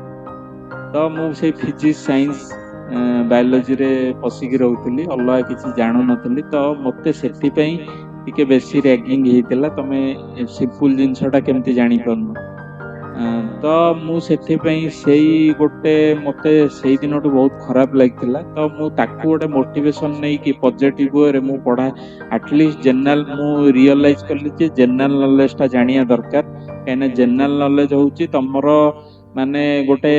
ତ ମୁଁ ସେଇ ଫିଜିକ୍ସ ସାଇନ୍ସ ବାୟୋଲୋଜିରେ ପଶିକି ରହୁଥିଲି, ଅଲଗା କିଛି ଜାଣୁନଥିଲି। ତ ମତେ ସେଥିପାଇଁ ଟିକେ ବେଶୀ ର୍ୟାଗିଂ ହେଇଥିଲା। ତମେ ସିମ୍ପଲ ଜିନିଷଟା କେମିତି ଜାଣିପାରୁନ, ତ ମୁଁ ସେଥିପାଇଁ ସେଇ ଗୋଟେ ମୋତେ ସେଇ ଦିନଠୁ ବହୁତ ଖରାପ ଲାଗିଥିଲା। ତ ମୁଁ ତାକୁ ଗୋଟେ ମୋଟିଭେସନ୍ ନେଇକି ପଜିଟିଭ୍ ୱେରେ ମୁଁ ପଢ଼ା ଆଟଲିଷ୍ଟ ଜେନେରାଲ ମୁଁ ରିଅଲାଇଜ୍ କଲି ଯେ ଜେନେରାଲ ନଲେଜଟା ଜାଣିବା ଦରକାର। କାହିଁକିନା ଜେନେରାଲ ନଲେଜ ହେଉଛି ତମର ମାନେ ଗୋଟେ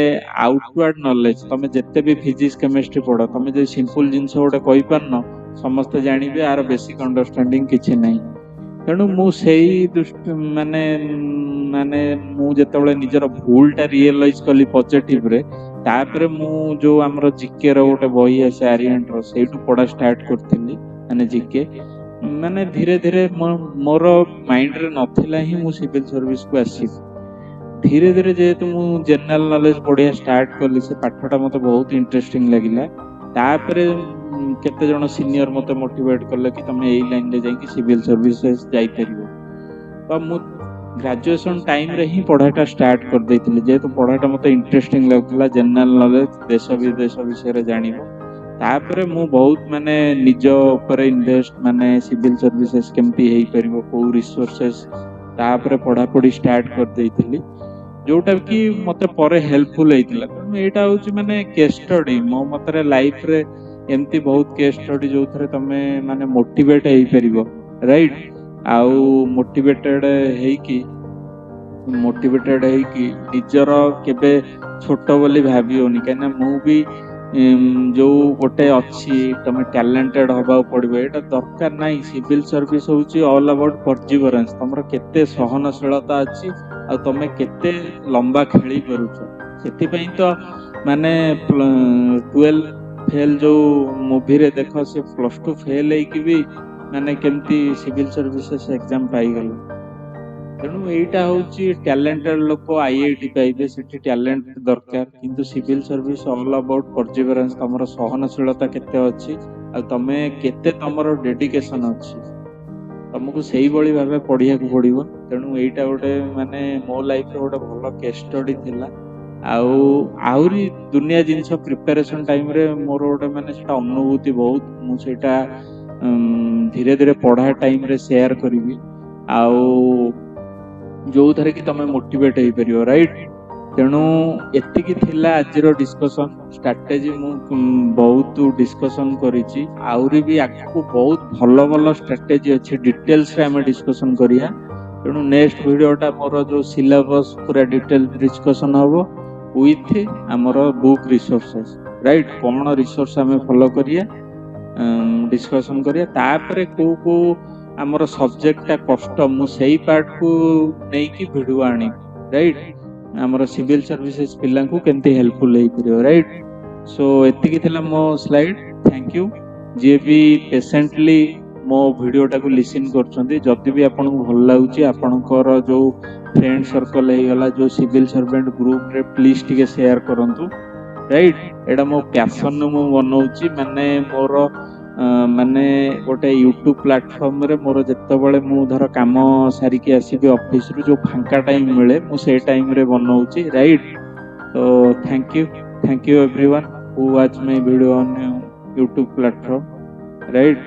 ଆଉଟୱାର୍ଡ ନଲେଜ। ତମେ ଯେତେ ବି ଫିଜିକ୍ସ କେମିଷ୍ଟ୍ରି ପଢ, ତମେ ଯଦି ସିମ୍ପଲ ଜିନିଷ ଗୋଟେ କହିପାରୁନ ସମସ୍ତେ ଜାଣିବେ ଆର ବେସିକ ଅଣ୍ଡରଷ୍ଟାଣ୍ଡିଂ କିଛି ନାହିଁ। ତେଣୁ ମୁଁ ସେଇ ମାନେ ମାନେ ମୁଁ ଯେତେବେଳେ ନିଜର ଭୁଲଟା ରିଏଲାଇଜ କଲି ପଜିଟିଭରେ, ତାପରେ ମୁଁ ଯୋଉ ଆମର ଜିକେ ର ଗୋଟେ ବହି ଆସେ ଆରିଆଣ୍ଟର, ସେଇଠୁ ପଢା ଷ୍ଟାର୍ଟ କରିଥିଲି। ମାନେ ଜିକେ ମାନେ ଧୀରେ ଧୀରେ ମୋର ମାଇଣ୍ଡରେ ନଥିଲା ହିଁ ମୁଁ ସିଭିଲ ସର୍ଭିସକୁ ଆସିବି। ଧୀରେ ଧୀରେ ଯେହେତୁ ମୁଁ ଜେନେରାଲ ନଲେଜ ପଢିବା ଷ୍ଟାର୍ଟ କଲି, ସେ ପାଠଟା ମତେ ବହୁତ ଇଣ୍ଟରେଷ୍ଟିଂ ଲାଗିଲା। ତାପରେ କେତେ ଜଣ ସିନିୟର ମତେ ମୋଟିଭେଟ କଲେ କି ତମେ ଏଇ ଲାଇନରେ ଯାଇକି ସିଭିଲ ସର୍ଭିସେସ୍ ଯାଇପାରିବ। ତ ମୁଁ ଗ୍ରାଜୁଏସନ ଟାଇମରେ ହିଁ ପଢାଟା ଷ୍ଟାର୍ଟ କରିଦେଇଥିଲି, ଯେହେତୁ ପଢାଟା ମତେ ଇଣ୍ଟରେଷ୍ଟିଂ ଲାଗୁଥିଲା। ଜେନେରାଲ ନଲେଜ, ଦେଶ ବିଦେଶ ବିଷୟରେ ଜାଣିବ। ତାପରେ ମୁଁ ବହୁତ ମାନେ ନିଜ ଉପରେ ଇନଭେଷ୍ଟ, ମାନେ ସିଭିଲ ସର୍ଭିସେସ୍ କେମିତି ହେଇପାରିବ, କୋଉ ରିସୋର୍ସେସ୍, ତାପରେ ପଢାପଢି ଷ୍ଟାର୍ଟ କରିଦେଇଥିଲି, ଯୋଉଟା କି ମତେ ପରେ ହେଲ୍ପଫୁଲ ହେଇଥିଲା। ତେଣୁ ଏଇଟା ହଉଛି ମାନେ କେସ୍ ଷ୍ଟଡି ମୋ ମତରେ ଲାଇଫରେ। ଏମିତି ବହୁତ କେସ୍ ଷ୍ଟଡି ଯୋଉଥିରେ ତମେ ମାନେ ମୋଟିଭେଟ ହେଇପାରିବ, ରାଇଟ୍। ଆଉ ମୋଟିଭେଟେଡ ହେଇକି ନିଜର କେବେ ଛୋଟ ବୋଲି ଭାବିବନି। କାହିଁକିନା ମୁଁ ବି ଯୋଉ ଗୋଟେ ଅଛି ତମେ ଟ୍ୟାଲେଣ୍ଟେଡ ହବାକୁ ପଡିବ, ଏଇଟା ଦରକାର ନାହିଁ। ସିଭିଲ ସର୍ଭିସ ହଉଛି ଅଲ୍ ଆବାଉଟ୍ ପର୍ଜିଭରାନ୍ସ। ତମର କେତେ ସହନଶୀଳତା ଅଛି ଆଉ ତମେ କେତେ ଲମ୍ବା ଖେଳି ପାରୁଛ। ସେଥିପାଇଁ ତ ମାନେ 12 ଫେଲ ଯୋଉ ମୁଭିରେ ଦେଖ, ସେ +2 ଫେଲ ହେଇକି ବି ମାନେ କେମିତି ସିଭିଲ ସର୍ଭିସେସ୍ ଏକ୍ଜାମ ପାଇଗଲେ। ତେଣୁ ଏଇଟା ହଉଛି ଟ୍ୟାଲେଣ୍ଟେଡ ଲୋକ ଆଇଆଇଟି ପାଇବେ, ସେଠି ଟ୍ୟାଲେଣ୍ଟ ଦରକାର। କିନ୍ତୁ ସିଭିଲ ସର୍ଭିସ ଅଲ୍ ଆବାଉଟ୍ ପର୍ଜିଭରାନ୍ସ, ତମର ସହନଶୀଳତା କେତେ ଅଛି ଆଉ ତମେ କେତେ ତମର ଡେଡିକେସନ ଅଛି, ତମକୁ ସେଇଭଳି ଭାବେ ପଢିବାକୁ ପଡିବ। ତେଣୁ ଏଇଟା ଗୋଟେ ମାନେ ମୋ ଲାଇଫରେ ଗୋଟେ ଭଲ କେସ୍ ଷ୍ଟଡି ଥିଲା। ଆଉ ଆହୁରି ଦୁନିଆ ଜିନିଷ ପ୍ରିପାରେସନ ଟାଇମରେ ମୋର ଗୋଟେ ମାନେ ସେଟା ଅନୁଭୂତି ବହୁତ, ମୁଁ ସେଇଟା ଧୀରେ ଧୀରେ ପଢା ଟାଇମରେ ସେୟାର କରିବି। ଆଉ ଯୋଉଥିରେ କି ତମେ ମୋଟିଭେଟ ହେଇପାରିବ, ରାଇଟ୍। ତେଣୁ ଏତିକି ଥିଲା ଆଜିର ଡିସ୍କସନ ଷ୍ଟ୍ରାଟେଜି। ମୁଁ ବହୁତ ଡିସ୍କସନ କରିଛି, ଆହୁରି ବି ଆଗକୁ ବହୁତ ଭଲ ଭଲ ଷ୍ଟ୍ରାଟେଜି ଅଛି, ଡିଟେଲ୍ସରେ ଆମେ ଡିସ୍କସନ କରିବା। ତେଣୁ ନେକ୍ସଟ ଭିଡିଓଟା ମୋର ଯୋଉ ସିଲାବସ୍ ପୁରା ଡିଟେଲ ଡିସ୍କସନ ହବ ୱିଥ ଆମର ବୁକ୍ ରିସୋର୍ସେସ୍, ରାଇଟ୍। କଣ ରିସୋର୍ସ ଆମେ ଫଲୋ କରିବା, ଡିସ୍କସନ କରିବା। ତାପରେ କୋଉ କୋଉ ଆମର ସବଜେକ୍ଟଟା କଷ୍ଟ, ମୁଁ ସେଇ ପାର୍ଟକୁ ନେଇକି ଭିଡିଓ ଆଣିବି, ରାଇଟ୍। ଆମର ସିଭିଲ ସର୍ଭିସେସ୍ ପିଲାଙ୍କୁ କେମିତି ହେଲ୍ପଫୁଲ ହେଇପାରିବ, ରାଇଟ୍। ସୋ ଏତିକି ଥିଲା ମୋ ସ୍ଲାଇଡ୍। ଥ୍ୟାଙ୍କ ୟୁ ଯିଏ ବି ପେସେଣ୍ଟଲି ମୋ ଭିଡିଓଟାକୁ ଲିସନ୍ କରୁଛନ୍ତି। ଯଦି ବି ଆପଣଙ୍କୁ ଭଲ ଲାଗୁଛି, ଆପଣଙ୍କର ଯୋଉ ଫ୍ରେଣ୍ଡ ସର୍କଲ ହେଇଗଲା, ଯୋଉ ସିଭିଲ ସର୍ଭେଣ୍ଟ ଗ୍ରୁପରେ ପ୍ଲିଜ ଟିକେ ସେୟାର କରନ୍ତୁ, ରାଇଟ୍। ଏଇଟା ମୋ ପ୍ୟାସନରୁ ମୁଁ ବନଉଛି। ମାନେ ମୋର ମାନେ ଗୋଟେ ୟୁଟ୍ୟୁବ ପ୍ଲାଟଫର୍ମରେ ମୋର ଯେତେବେଳେ ମୁଁ ଧର କାମ ସାରିକି ଆସିବି ଅଫିସରୁ, ଯୋଉ ଫାଙ୍କା ଟାଇମ ମିଳେ ମୁଁ ସେଇ ଟାଇମରେ ବନଉଛି, ରାଇଟ୍। ତ thank you everyone who watch my video on YouTube platform, right.